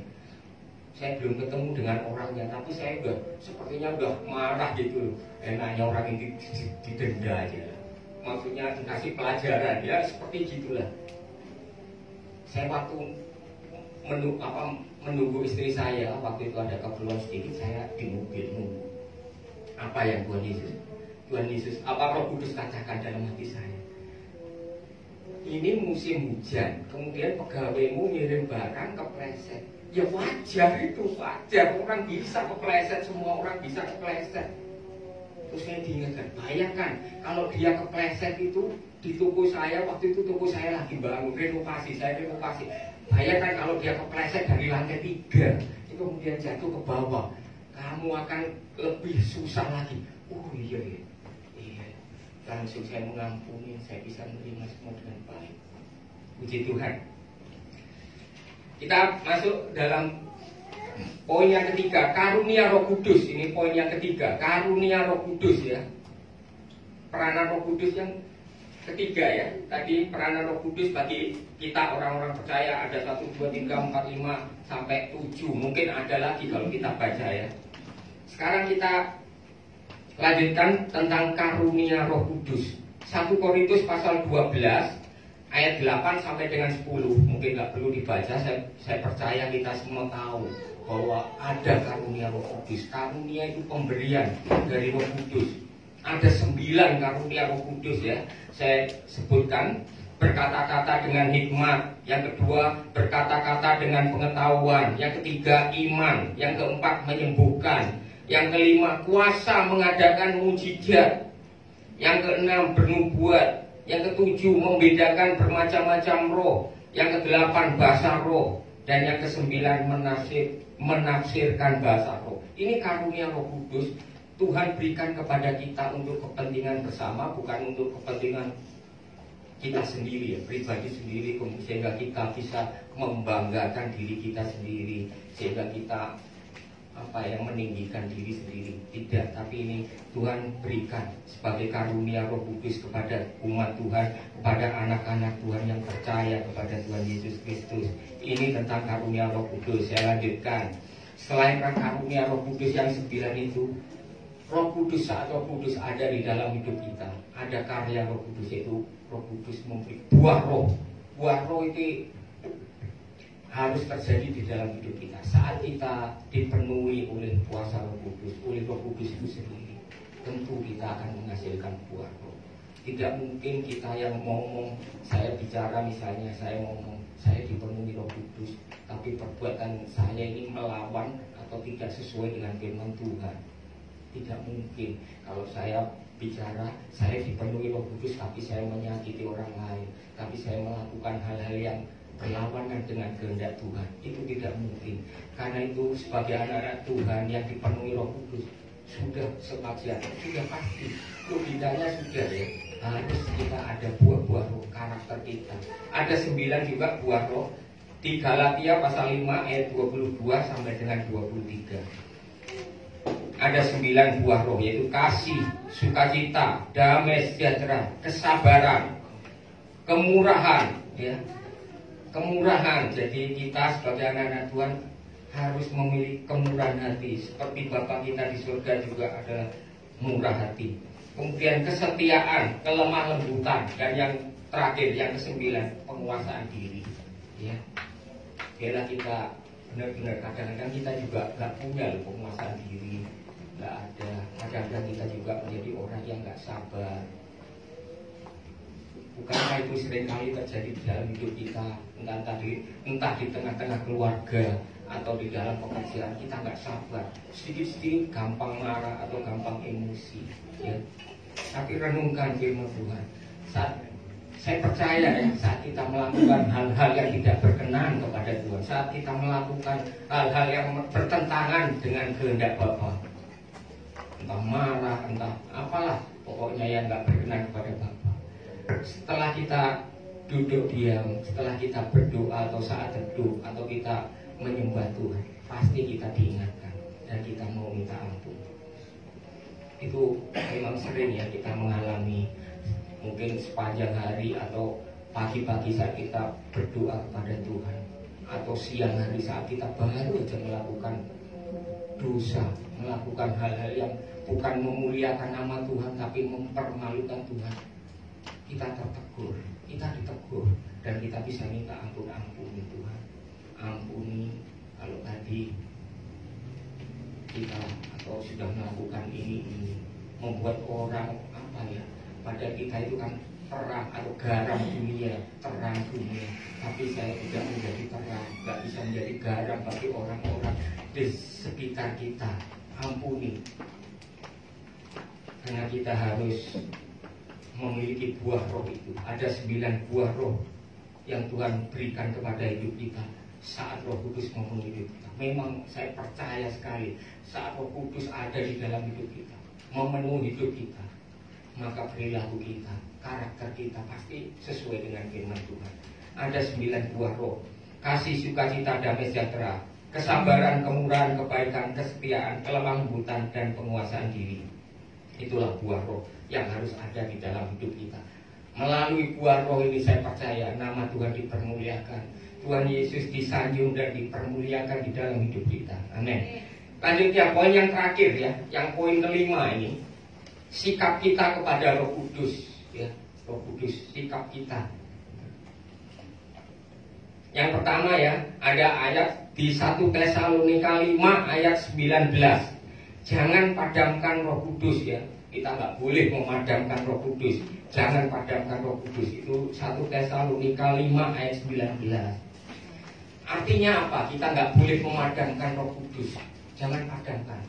saya belum ketemu dengan orangnya, tapi saya udah sepertinya udah marah gitu. Enaknya orang ini didenda aja, maksudnya dikasih pelajaran ya, seperti gitulah. Saya waktu menunggu istri saya, waktu itu ada keperluan sedikit, saya di mobil nunggu. Apa yang Tuhan Yesus, apa Roh Kudus katakan dalam hati saya? Ini musim hujan, kemudian pegawaimu ngirim barang kepleset. Ya wajar itu, wajar, orang bisa kepleset, semua orang bisa kepleset. Terus saya diingatkan, bayangkan kalau dia kepleset itu di toko saya, waktu itu toko saya lagi bangun, saya renovasi. Bayangkan kalau dia kepleset dari lantai 3, itu kemudian jatuh ke bawah, kamu akan lebih susah lagi. Oh iya, langsung saya mengampuni, saya bisa menerima semua dengan baik. Puji Tuhan. Kita masuk dalam poin yang ketiga, karunia Roh Kudus. Ini poin yang ketiga, karunia Roh Kudus ya. Peranan Roh Kudus yang ketiga ya. Tadi peranan Roh Kudus bagi kita orang-orang percaya ada 1, 2, 3, 4, 5 sampai 7. Mungkin ada lagi kalau kita baca ya. Sekarang kita lanjutkan tentang karunia Roh Kudus. 1 Korintus pasal 12 ayat 8 sampai dengan 10. Mungkin nggak perlu dibaca, saya percaya kita semua tahu bahwa ada karunia Roh Kudus. Karunia itu pemberian dari Roh Kudus. Ada 9 karunia Roh Kudus ya. Saya sebutkan, berkata-kata dengan hikmat, yang kedua berkata-kata dengan pengetahuan, yang ketiga iman, yang keempat menyembuhkan, yang kelima kuasa mengadakan mujizat, yang keenam bernubuat, yang ketujuh membedakan bermacam-macam roh, yang kedelapan bahasa roh, dan yang kesembilan menafsirkan bahasa roh. Ini karunia Roh Kudus Tuhan berikan kepada kita untuk kepentingan bersama, bukan untuk kepentingan kita sendiri ya, pribadi sendiri, sehingga kita bisa membanggakan diri kita sendiri, sehingga kita meninggikan diri sendiri. Tidak, tapi ini Tuhan berikan sebagai karunia Roh Kudus kepada umat Tuhan, kepada anak-anak Tuhan yang percaya kepada Tuhan Yesus Kristus. Ini tentang karunia Roh Kudus. Saya lanjutkan. Selain karunia Roh Kudus yang 9 itu, Roh Kudus, saat Roh Kudus ada di dalam hidup kita, ada karya Roh Kudus, yaitu Roh Kudus memberi buah roh. Buah roh itu harus terjadi di dalam hidup kita saat kita dipenuhi oleh kuasa Roh Kudus, oleh Roh Kudus itu sendiri. Tentu kita akan menghasilkan buah roh. Tidak mungkin kita yang ngomong, saya bicara misalnya, saya ngomong, saya dipenuhi Roh Kudus, tapi perbuatan saya ini melawan atau tidak sesuai dengan firman Tuhan. Tidak mungkin. Kalau saya bicara, saya dipenuhi Roh Kudus, tapi saya menyakiti orang lain, tapi saya melakukan hal-hal yang berlawanan dengan kehendak Tuhan, itu tidak mungkin. Karena itu sebagai anak-anak Tuhan yang dipenuhi Roh Kudus, sudah sepadan, sudah pasti, logikanya sudah ya, harus kita ada buah-buah roh, karakter kita. Ada 9 juga buah roh di Galatia pasal 5 ayat 22 sampai dengan 23. Ada 9 buah roh, yaitu kasih, sukacita, damai sejahtera, kesabaran, kemurahan ya. Kemurahan, jadi kita sebagai anak-anak Tuhan harus memiliki kemurahan hati, seperti Bapa kita di surga juga adalah murah hati. Kemudian kesetiaan, kelemah lembutan, dan yang terakhir yang ke-9 penguasaan diri. Ya, biarlah kita benar-benar, kadang-kadang kita juga nggak punya loh penguasaan diri, nggak ada. Kadang-kadang kita juga menjadi orang yang nggak sabar. Bukankah itu seringkali terjadi di dalam hidup kita, entah di tengah-tengah keluarga atau di dalam pekerjaan, kita nggak sabar, sedikit-sedikit gampang marah atau gampang emosi ya. Tapi renungkan firman Tuhan. Saya percaya ya, saat kita melakukan hal-hal yang tidak berkenan kepada Tuhan, saat kita melakukan hal-hal yang bertentangan dengan kehendak Bapa, entah marah, entah apalah, pokoknya yang nggak berkenan kepada Bapa, setelah kita duduk diam, setelah kita berdoa atau saat teduh atau kita menyembah Tuhan, pasti kita diingatkan dan kita mau minta ampun. Itu memang sering ya kita mengalami, mungkin sepanjang hari atau pagi-pagi saat kita berdoa kepada Tuhan, atau siang hari saat kita baru saja melakukan dosa, melakukan hal-hal yang bukan memuliakan nama Tuhan tapi mempermalukan Tuhan. Kita tertegur, kita ditegur, dan kita bisa minta ampuni Tuhan. Ampuni kalau tadi kita atau sudah melakukan ini membuat orang apa ya, pada kita itu kan terang atau garam dunia, terang dunia, tapi saya tidak menjadi terang, tidak bisa menjadi garam bagi orang-orang di sekitar kita. Ampuni, karena kita harus memiliki buah roh itu. Ada 9 buah roh yang Tuhan berikan kepada hidup kita saat Roh Kudus memenuhi hidup kita. Memang saya percaya sekali saat Roh Kudus ada di dalam hidup kita, memenuhi hidup kita, maka perilaku kita, karakter kita pasti sesuai dengan firman Tuhan. Ada 9 buah roh: kasih, sukacita, damai sejahtera, kesabaran, kemurahan, kebaikan, kesetiaan, kelemah lembutan, dan penguasaan diri. Itulah buah roh yang harus ada di dalam hidup kita. Melalui buah roh ini saya percaya nama Tuhan dipermuliakan, Tuhan Yesus disanjung dan dipermuliakan di dalam hidup kita. Amin. Lanjutnya poin yang terakhir ya, yang poin kelima ini, sikap kita kepada Roh Kudus ya. Roh Kudus, sikap kita. Yang pertama ya, ada ayat di 1 Tesalonika 5 ayat 19. Jangan padamkan Roh Kudus ya. Kita nggak boleh memadamkan Roh Kudus. Jangan padamkan Roh Kudus. Itu 1 Tesalonika 5 ayat 19. Artinya apa? Kita nggak boleh memadamkan Roh Kudus. Jangan padamkan.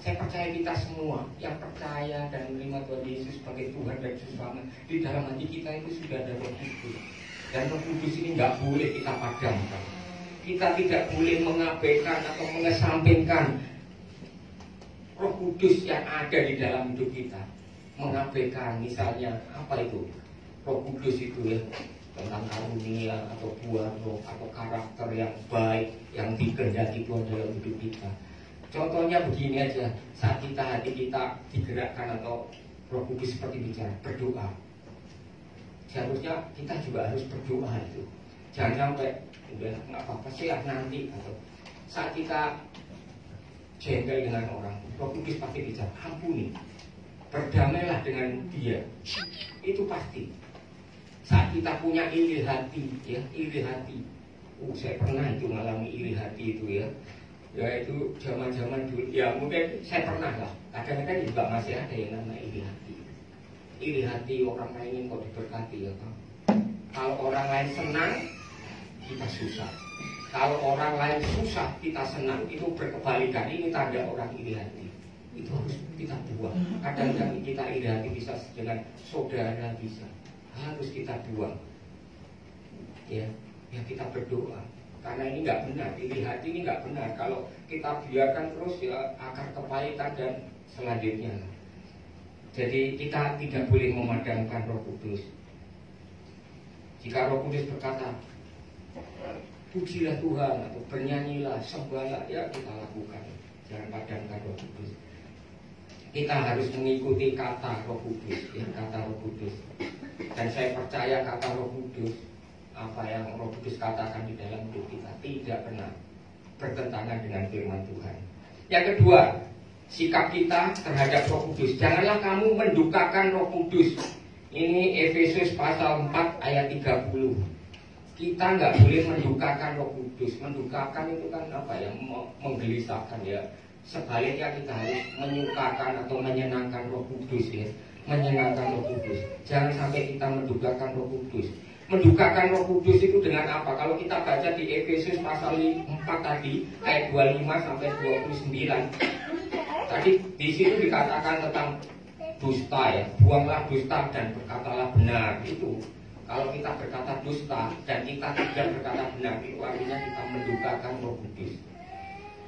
Saya percaya kita semua yang percaya dan menerima Tuhan Yesus sebagai Tuhan dan Juru Selamat, di dalam hati kita itu sudah ada Roh Kudus. Dan Roh Kudus ini nggak boleh kita padamkan. Kita tidak boleh mengabaikan atau mengesampingkan Roh Kudus yang ada di dalam hidup kita. Mengabaikan misalnya apa itu? Roh Kudus itu ya, tentang karunia atau buah roh atau karakter yang baik yang dikehendaki Tuhan dalam hidup kita. Contohnya begini aja, saat hati kita digerakkan atau Roh Kudus seperti bicara, berdoa. Seharusnya kita juga harus berdoa itu. Jangan sampai udah nggak apa-apa sih ya nanti, atau saat kita jengkel dengan orang, Roh Kudus pasti bicara, ampuni, berdamailah dengan dia. Itu pasti. Saat kita punya iri hati, ya iri hati. Saya pernah itu mengalami iri hati itu ya. Ya itu zaman-zaman dulu. Ya mungkin saya pernah lah. Kadang-kadang juga masih ada yang namanya iri hati. Iri hati orang lain kok diberkati ya kan. Kalau orang lain senang, kita susah. Kalau orang lain susah, kita senang. Itu berkebalikan. Ini tanda orang iri hati. Itu harus kita buang. Kadang-kadang kita iri hati bisa dengan saudara bisa. Harus kita buang. Ya kita berdoa. Karena ini nggak benar, iri hati ini nggak benar. Kalau kita biarkan terus ya akan kepahitan dan selanjutnya. Jadi kita tidak boleh memadamkan Roh Kudus. Jika Roh Kudus berkata, pujilah Tuhan atau bernyanyilah, sembahlah, ya kita lakukan. Jangan padamkan Roh Kudus. Kita harus mengikuti kata Roh Kudus, ya kata Roh Kudus. Dan saya percaya kata Roh Kudus, apa yang Roh Kudus katakan di dalam hidup kita tidak pernah bertentangan dengan firman Tuhan. Yang kedua, sikap kita terhadap Roh Kudus. Janganlah kamu mendukakan Roh Kudus. Ini Efesus pasal 4 ayat 30. Kita nggak boleh mendukakan Roh Kudus. Mendukakan itu kan apa ya? Menggelisahkan ya. Sebaliknya kita harus menyukakan atau menyenangkan Roh Kudus ya. Menyenangkan Roh Kudus. Jangan sampai kita mendukakan Roh Kudus. Mendukakan Roh Kudus itu dengan apa? Kalau kita baca di Efesus pasal 4 tadi ayat 25 sampai 29. Tadi di situ dikatakan tentang dusta ya. Buanglah dusta dan berkatalah benar. Itu kalau kita berkata dusta dan kita tidak berkata benar, itu artinya kita mendukakan Roh Kudus.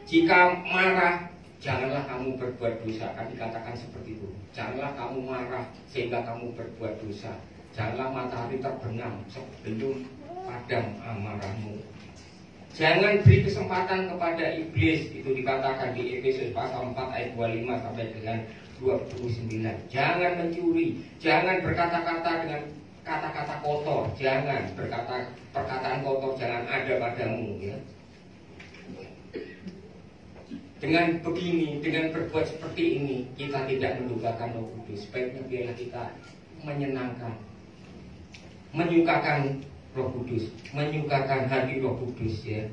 Jika marah, janganlah kamu berbuat dosa. Kan dikatakan seperti itu. Janganlah kamu marah sehingga kamu berbuat dosa. janganlah matahari terbenam sebelum padam amarahmu. Jangan beri kesempatan kepada iblis, itu dikatakan di Efesus pasal 4 ayat 25 sampai dengan 29. Jangan mencuri, jangan berkata-kata dengan kata-kata kotor, jangan perkataan kotor jangan ada padamu, ya. Dengan begini, dengan berbuat seperti ini, kita tidak mendukakan Roh Kudus. Sebaiknya biarlah kita menyenangkan, menyukakan Roh Kudus, menyukakan hati Roh Kudus, ya.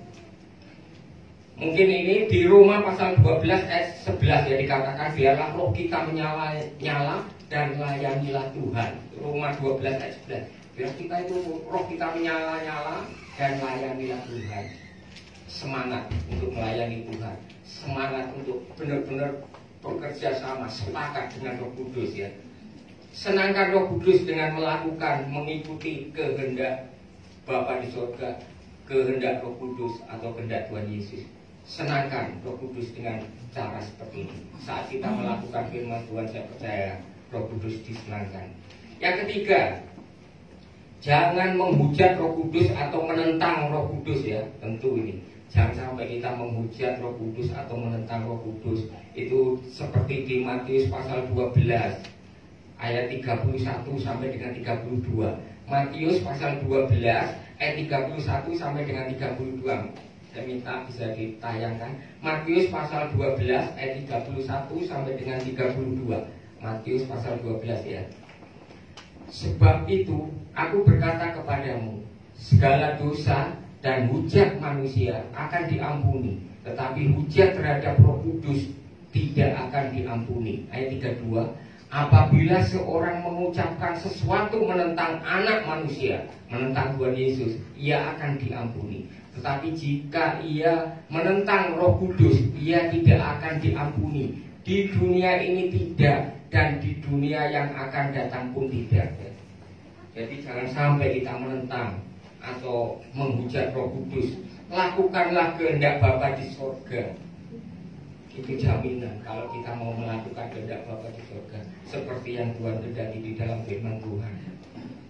Mungkin ini di Roma pasal 12 ayat 11 ya dikatakan biarlah roh kita menyala dan layanilah Tuhan. Roma 12 ayat 11. Biar kita itu roh kita menyala-nyala dan layanilah Tuhan. Semangat untuk melayani Tuhan, semangat untuk benar-benar bekerja sama, sepakat dengan Roh Kudus, ya. Senangkan Roh Kudus dengan melakukan, mengikuti kehendak Bapa di surga, kehendak Roh Kudus atau kehendak Tuhan Yesus. Senangkan Roh Kudus dengan cara seperti ini. Saat kita melakukan firman Tuhan, saya percaya Roh Kudus disenangkan. Yang ketiga, jangan menghujat Roh Kudus atau menentang Roh Kudus, ya. Tentu ini jangan sampai kita menghujat Roh Kudus atau menentang Roh Kudus. Itu seperti di Matius pasal 12 ayat 31 sampai dengan 32. Matius pasal 12 ayat 31 sampai dengan 32. Saya minta bisa ditayangkan. Matius pasal 12 ayat 31 sampai dengan 32. Matius pasal 12, ya. Sebab itu aku berkata kepadamu, segala dosa dan hujat manusia akan diampuni, tetapi hujat terhadap Roh Kudus tidak akan diampuni. Ayat 32. Apabila seorang mengucapkan sesuatu menentang anak manusia, menentang Tuhan Yesus, ia akan diampuni. Tetapi jika ia menentang Roh Kudus, ia tidak akan diampuni. Di dunia ini tidak, dan di dunia yang akan datang pun tidak. Jadi jangan sampai kita menentang atau menghujat Roh Kudus. Lakukanlah kehendak Bapa di surga. Itu jaminan kalau kita mau melakukan kehendak Bapa di surga seperti yang Tuhan kehendaki di dalam firman Tuhan.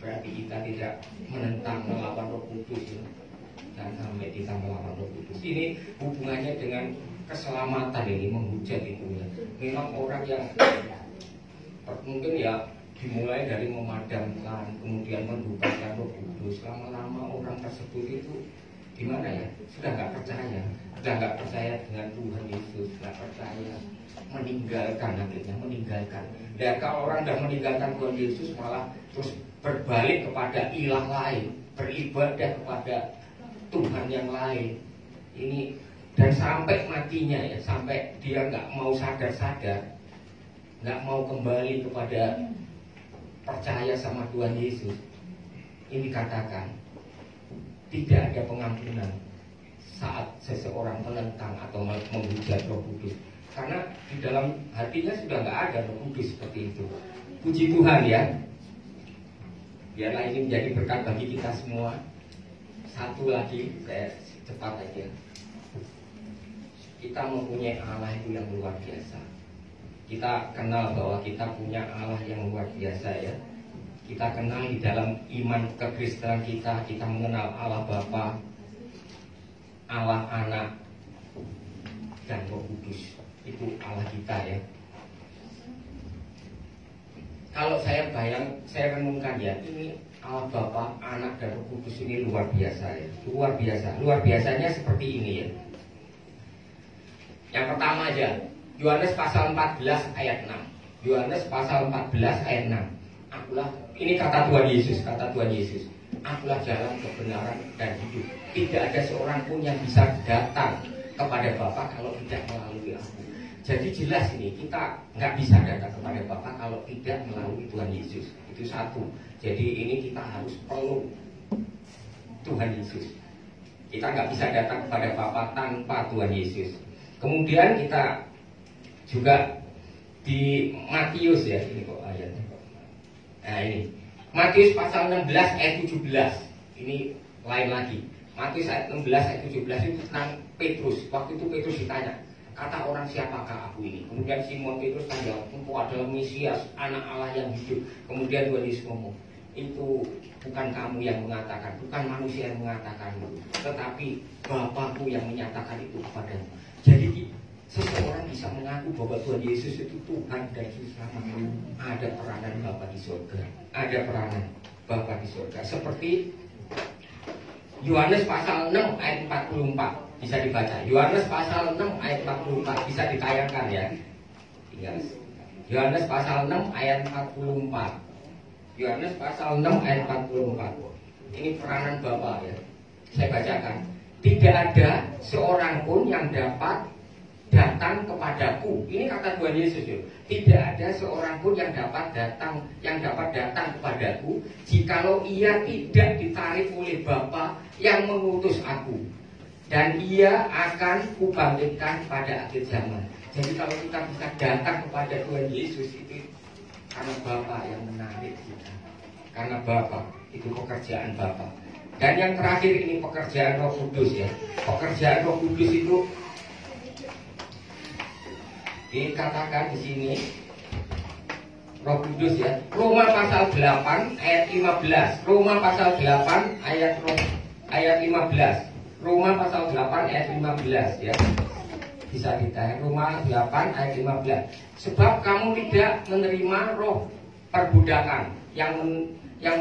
Berarti kita tidak menentang, melawan Roh Kudus, ya. Jangan sampai kita melawan Roh Kudus. Ini hubungannya dengan keselamatan, ini menghujat itu, ya. Memang orang yang mungkin ya dimulai dari memadamkan, kemudian mendukakan Roh Kudus, lama-lama orang tersebut itu gimana ya? Sudah nggak percaya, sudah nggak percaya dengan Tuhan Yesus, nggak percaya, meninggalkan, akhirnya meninggalkan. Dan kalau orang sudah meninggalkan Tuhan Yesus, malah terus berbalik kepada ilah lain, beribadah kepada Tuhan yang lain. Ini dan sampai matinya, ya, sampai dia nggak mau sadar-sadar, nggak mau kembali kepada percaya sama Tuhan Yesus. Ini katakan tidak ada pengampunan saat seseorang menentang atau menghujat Roh Kudus, karena di dalam hatinya sudah nggak ada Roh Kudus seperti itu. Puji Tuhan, ya. Biarlah ini menjadi berkat bagi kita semua. Satu lagi, saya cepat aja. Kita mempunyai Allah itu yang luar biasa. Kita kenal bahwa kita punya Allah yang luar biasa, ya. Kita kenal di dalam iman kekristenan kita mengenal Allah Bapa, Allah Anak, dan Roh Kudus. Itu Allah kita, ya. Kalau saya renungkan, ya, ini Allah Bapa, Anak, dan Roh Kudus ini luar biasa, ya. Luar biasa. Luar biasanya seperti ini, ya. Yang pertama aja, Yohanes pasal 14 ayat 6. Yohanes pasal 14 ayat 6. Akulah, ini kata Tuhan Yesus, akulah jalan, kebenaran, dan hidup. Tidak ada seorang pun yang bisa datang kepada Bapa kalau tidak melalui aku. Jadi jelas ini, kita nggak bisa datang kepada Bapa kalau tidak melalui Tuhan Yesus. Itu satu. Jadi ini kita harus perlu Tuhan Yesus. Kita nggak bisa datang kepada Bapa tanpa Tuhan Yesus. Kemudian kita juga di Matius, ya, ini kok ayatnya. Nah, ini Matius pasal 16 ayat 17. Ini lain lagi. Matius ayat 16 ayat 17 itu tentang Petrus. Waktu itu Petrus ditanya, kata orang siapakah aku ini? Kemudian Simon Petrus tanya, engkau adalah Mesias, anak Allah yang hidup. Kemudian Tuhan Yesus ngomong, itu bukan kamu yang mengatakan, bukan manusia yang mengatakan, tetapi Bapakku yang menyatakan itu kepadamu. Jadi seseorang bisa mengaku bahwa Tuhan Yesus itu Tuhan dan Juru Selamat. Ada peranan Bapa di surga, ada peranan Bapa di surga. Seperti Yohanes pasal 6 ayat 44 bisa dibaca. Yohanes pasal 6 ayat 44 bisa ditayangkan ya. Tinggal Yohanes pasal 6 ayat 44. Yohanes pasal 6 ayat 44. Ini peranan Bapa ya. Saya bacakan. Tidak ada seorang pun yang dapat datang kepadaku. Ini kata Tuhan Yesus ya. Tidak ada seorang pun yang dapat datang kepadaku jikalau ia tidak ditarik oleh Bapa yang mengutus aku. Dan ia akan kubangkitkan pada akhir zaman. Jadi kalau kita bisa datang kepada Tuhan Yesus itu karena Bapa yang menarik kita. Karena Bapa itu pekerjaan Bapa. Dan yang terakhir ini pekerjaan Roh Kudus ya. Pekerjaan Roh Kudus itu dikatakan di sini Roh Kudus ya. Roma pasal 8 ayat 15. Roma pasal 8 ayat 15. Roma pasal 8 ayat 15 ya. Bisa ditayang Roma 8 ayat 15. Sebab kamu tidak menerima roh perbudakan yang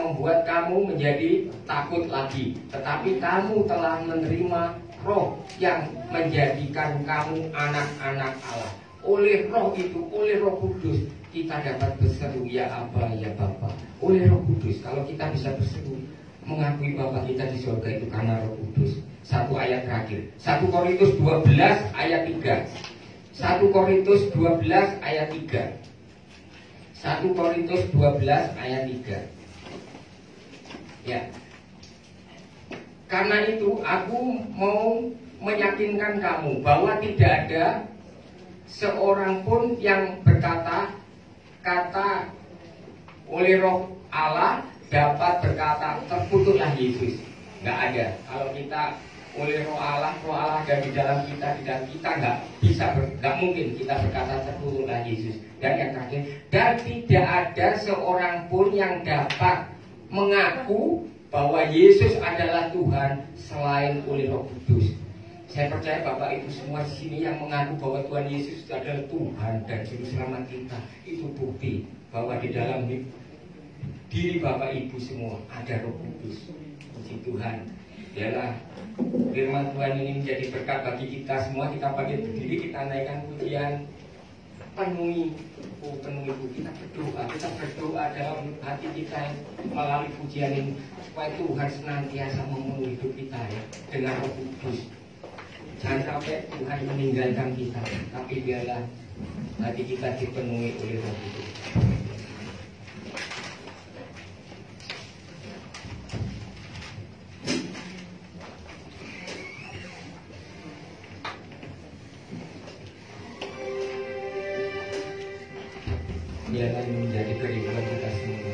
membuat kamu menjadi takut lagi, tetapi kamu telah menerima roh yang menjadikan kamu anak-anak Allah. Oleh roh itu, oleh Roh Kudus kita dapat berseru ya Aba ya Bapa. Oleh Roh Kudus kalau kita bisa berseru mengakui Bapa kita di surga itu karena Roh Kudus. Satu ayat terakhir 1 Korintus 12 ayat 3. 1 Korintus 12 ayat 3. 1 Korintus 12 ayat 3. Ya. Karena itu aku mau meyakinkan kamu bahwa tidak ada seorang pun yang berkata oleh Roh Allah dapat berkata terkutuklah Yesus. Nggak ada. Kalau kita oleh Roh Allah ada di dalam kita nggak mungkin kita berkata terkutuklah Yesus. Dan yang terakhir, dan tidak ada seorang pun yang dapat mengaku bahwa Yesus adalah Tuhan selain oleh Roh Kudus. Saya percaya Bapak Ibu semua di sini yang mengaku bahwa Tuhan Yesus adalah Tuhan dan Juru Selamat kita, itu bukti bahwa di dalam diri Bapak Ibu semua ada Roh Kudus. Puji Tuhan. Biarlah firman Tuhan ini menjadi berkat bagi kita semua. Kita bangkit berdiri, kita naikkan pujian. Penuhi kita berdoa dalam hati kita melalui pujian ini supaya Tuhan senantiasa memenuhi hidup kita ya dengan Roh Kudus. Jangan sampai Tuhan meninggalkan kita, tapi biarlah hati kita dipenuhi oleh Roh Kudus. Biarlah ini menjadi kerinduan kita semua.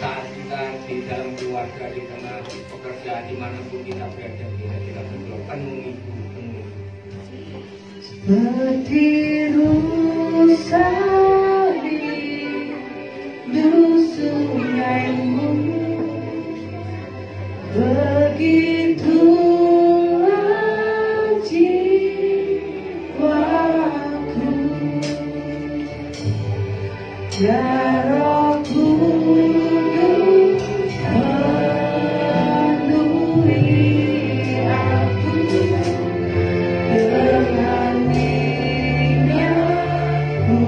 Saat kita di dalam keluarga, di tengah pekerjaan, dimanapun kita berada, kita berdoa penuhi. Seperti rusa di sungaimu, begitulah jiwaku. Ya Roh Kudus penuhi aku dengan minyakmu.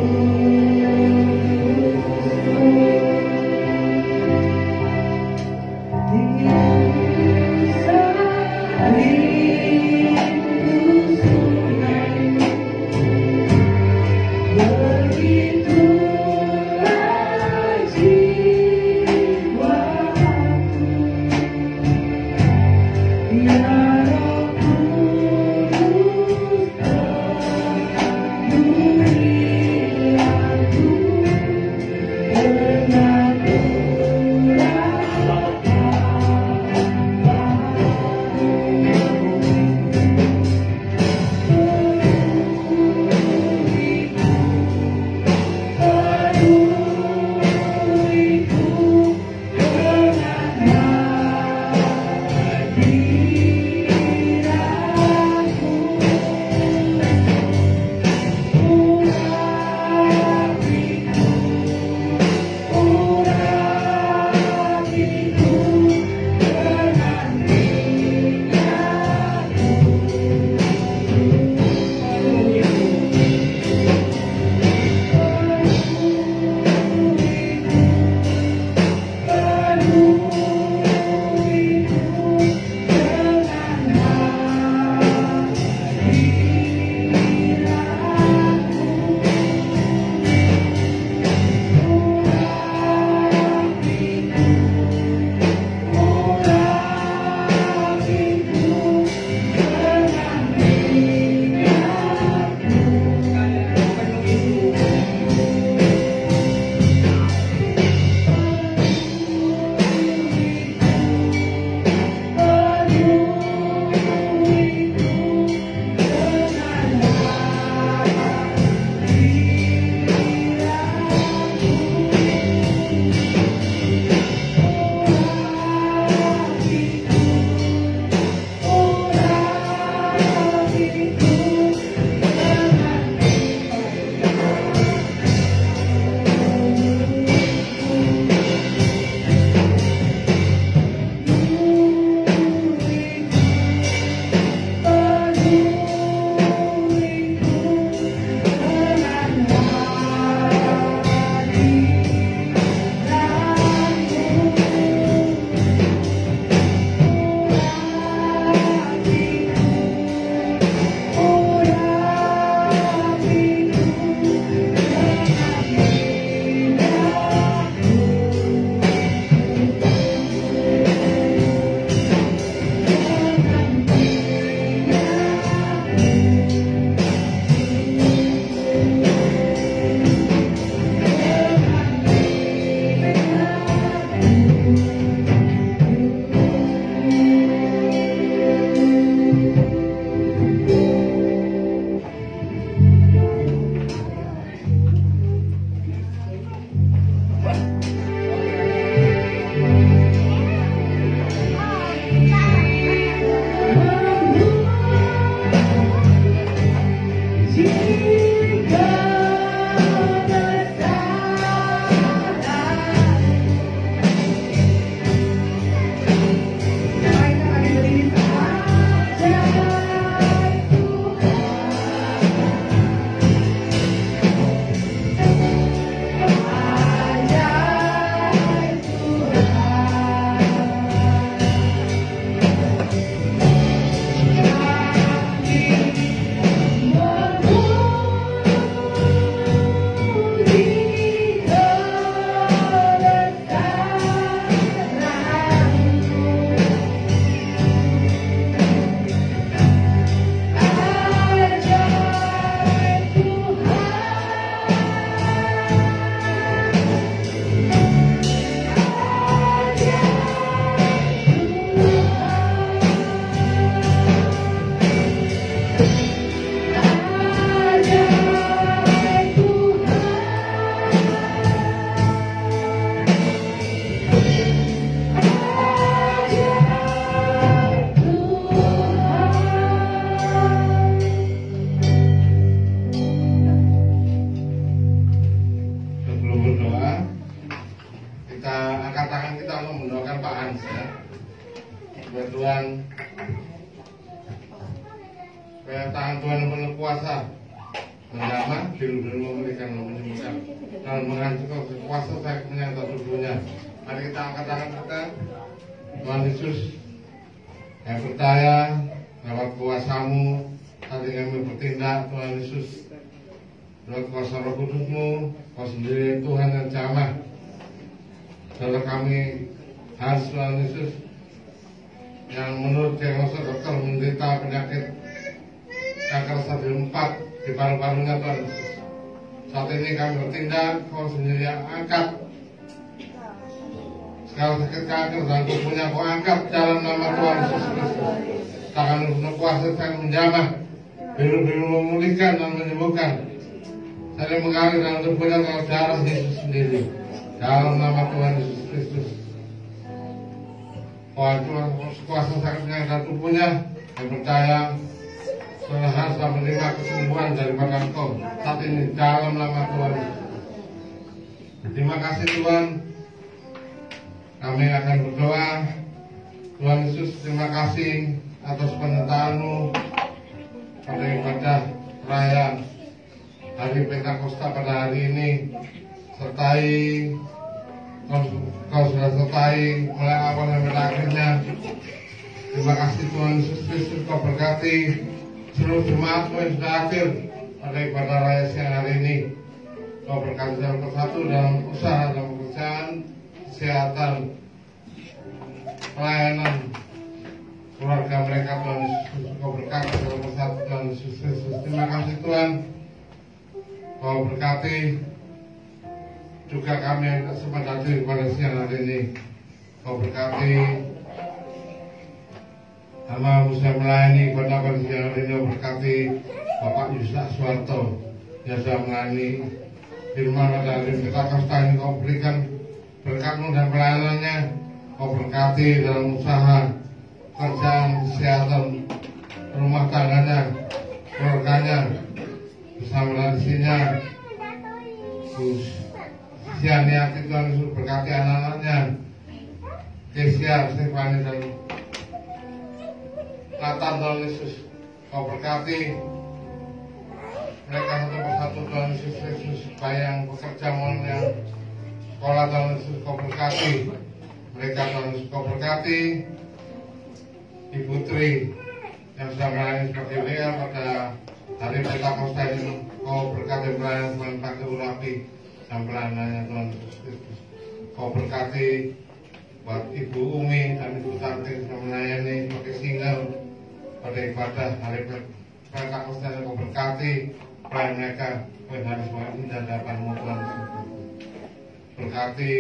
Begitulah benar-benar kuasa menjamah, biru-biru memulihkan, menyembuhkan, dan menghancurkan kuasa saya menyangkut tubuhnya. Mari kita angkat tangan kita. Tuhan Yesus, yang percaya lewat kuasa-Mu, tadi kami bertindak. Tuhan Yesus, lewat kuasa Roh Kudus-Mu, Kau sendiri Tuhan yang jamah. Saudara kami harus, Tuhan Yesus, yang menurut diagnosa dokter menderita penyakit kanker stadium 4 di paru-parunya, Tuhan Yesus. Saat ini kami bertindak, Kau sendiri yang angkat segala sakit kanker dalam tubuhnya, Kau angkat dalam nama Tuhan Yesus Kristus. Tangan penuh kuasa yang menjamah, biru-biru memulihkan dan menyembuhkan. Saya mengalir dalam tubuhnya dengan darah Yesus sendiri, dalam nama Tuhan Yesus Kristus. Kuasa sakitnya dalam tubuhnya, yang percaya Saudara harus menerima kesembuhan daripada Engkau saat ini dalam nama Tuhan Yesus. Terima kasih Tuhan. Kami akan berdoa. Tuhan Yesus, terima kasih atas penyertaan-Mu pada ibadah perayaan Hari Pentakosta pada hari ini. Sertai Kau sudah sertai mulai awal sampai akhirnya. Terima kasih Tuhan Yesus Kristus, Kau berkati seluruh jemaat-Mu yang sudah hadir pada ibadah raya siang hari ini. Kau berkati dalam persatu, dalam usaha, dalam pekerjaan, kesehatan, pelayanan keluarga mereka. Tuhan Yesus, Kau berkati dalam persatu, Tuhan Yesus Kristus. Terima kasih Tuhan. Kau berkati juga kami yang sempat hadir pada siang hari ini. Kau berkati hamba bisa melayani pada siang hari ini. Kau berkati Bapak Yusak Suwarto yang sudah melayani firman pada hari Pentakosta ini. Kau berikan berkat-Mu dan pelayanannya. Kau berkati dalam usaha, kerjaan, kesehatan, rumah tangganya, keluarganya, bersama tradisinya. Siania Tuhan Yesus, berkati anak-anaknya, Kesia, Stefani dan Nathan. Tuhan Yesus, Kau berkati mereka satu persatu Tuhan Yesus Kristus, supaya yang bekerja mohon yang sekolah Tuhan Yesus, Kau berkati mereka. Tuhan Yesus, Kau berkati Ibu Tri yang sudah melayani seperti Lea pada hari Pentakosta ini. Kau berkati pelayanan Tuhan pakai urapi dan pelayanannya Tuhan Yesus Kristus. Kau berkati buat Ibu Umi dan Ibu Tanti yang sudah melayani sebagai single pada ibadah hari Pentakosta. Kau berkati pelayan mereka, pelayan hari semua indah hadapan-Mu Tuhan Yesus Kristus. Berkati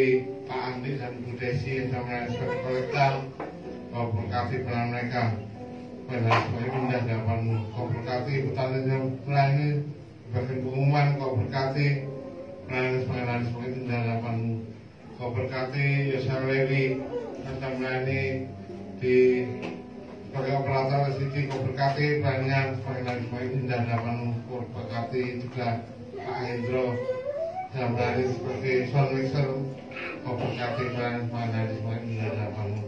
Pak Andi dan Bu Desi yang sudah melayani sebagai kolektor. Kau berkati pelayan mereka, pelayan hari semua indah hadapan-Mu. Kau berkati Ibu Tanti yang melayani sebagai pengumuman. Kau berkati pelayanan sebagai indah hadapan-Mu. Kau berkati Yosef Lewi yang sudah melayani di sebagai operator SCT. Kau berkati pelayanan sebagai indah hadapan-Mu. Kau berkati juga Pak Hendro yang melayani sebagai sound mixer. Kau berkati pelayanan sebagai indah hadapan-Mu.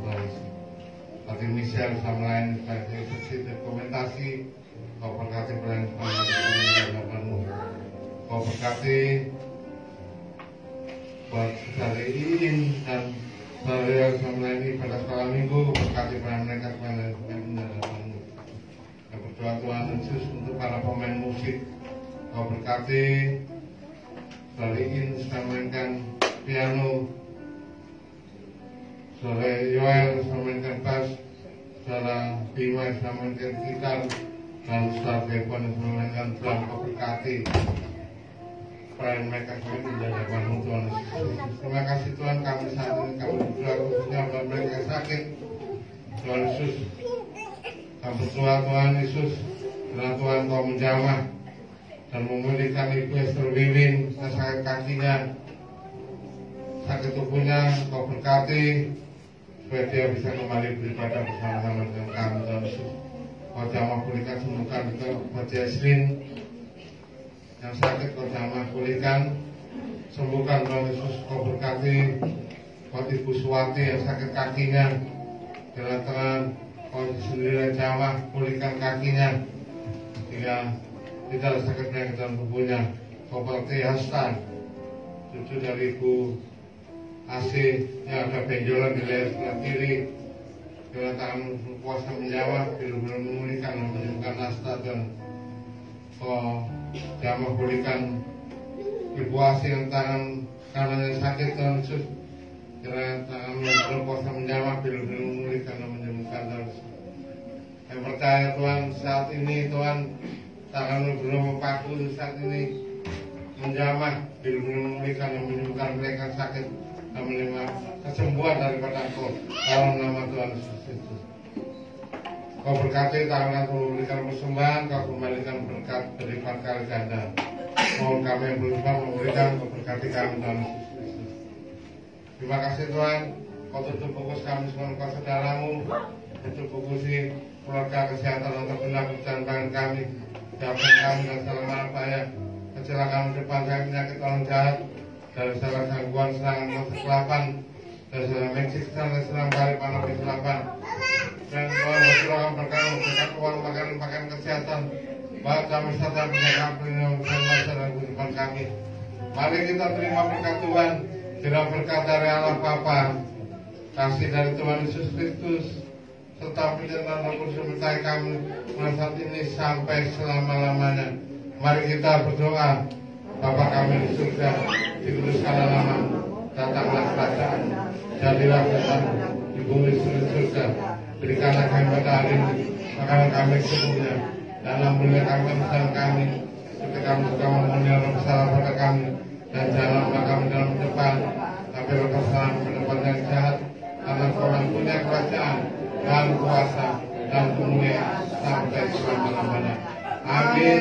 Pati Michelle sudah melayani sebagai seksi dokumentasi. Kau berkati pelayanan sebagai indah hadapan-Mu. Kau berkati buat saudari Iin dan saudari yang melayani pada sekolah minggu. Berkati pelayanan mereka kepada indah hadapan-Mu. Kau berdoa Tuhan Yesus untuk para pemain musik. Kau berkati saudari Iin sudah memainkan piano, saudari Yoel sudah memainkan bass, saudara Bima sudah memainkan gitar, dan saudara Bepon sudah memainkan drum. Kau berkati pelayan mereka sebagai indah hadapan-Mu Tuhan Yesus. Terima kasih Tuhan, kami saat ini kami berdoa khususnya buat mereka yang sakit Tuhan Yesus. Kami berdoa Tuhan Yesus, karena Tuhan Kau menjamah dan memulihkan Ibu Esther Wiwin yang sakit kakinya, sakit tubuhnya. Kau berkati supaya dia bisa kembali beribadah bersama-sama dengan kami Tuhan Yesus. Kau jamah pulihkan, sembuhkan juga buat Jesslyn yang sakit. Kau jamah pulihkan, sembuhkan Tuhan Yesus. Kau berkati buat Ibu Suwati yang sakit kakinya, jalan Kau sendiri jamah pulihkan kakinya, sehingga tidak sakit penyakit dalam tubuhnya. Seperti Hastan, cucu dari Ibu Asih yang ada benjolan di leher sebelah kiri, dengan tangan kuasa menjawab, bila-bila memulihkan dan menyembuhkan Asta dan jamah pulihkan Ibu Asih yang tangan kanannya sakit dan Yesus, dengan tangan kuasa menjawab, bila-bila memulihkan dan menyembuhkan dan yang percaya Tuhan saat ini Tuhan tangan belum mempaku saat ini menjamah, bila-bila memulihkan dan menyembuhkan mereka sakit dan menerima kesembuhan daripada Engkau dalam nama Tuhan Yesus Kristus. Kau berkati tangan memberikan persembahan, Kau kembalikan berkat berlipat kali ganda. Mohon kami yang berlipat memberikan, Kau berkati kami Tuhan Yesus Kristus. Terima kasih Tuhan, Kau tutup fokus kami semua Kau saudaramu, tutup fokusi keluarga kesehatan dan terkena perjalanan kami, siapkan kami dan salah bahaya, kecelakaan depan saya penyakit orang jahat, dari salah gangguan serangan masa kelapan, dari salah Meksiko, dari salah balik panas di kelapan. Dan Tuhan berdoa berkata memberikan uang makanan pakaian kesehatan, baca wisata penjagaan perlindungan masa dan kehidupan kami. Mari kita terima berkat Tuhan, tidak berkat dari Allah Bapa, kasih dari Tuhan Yesus Kristus, serta perjalanan dan kudus menyertai kami mulai saat ini sampai selama-lamanya. Mari kita berdoa. Bapa kami di surga, dikuduskanlah namamu, datanglah kerajaan, jadilah kehendakmu di bumi seperti di surga. Berikanlah kami pada hari ini makanan kami secukupnya, dan ampunilah kami kesalahan kami, seperti kami suka mengampuni orang bersalah pada kami, dan janganlah kami dalam depan, tapi kesalahan mendepan yang jahat, karena Kau yang punya kerajaan dan kuasa dan kemuliaan sampai selama-lamanya. Amin.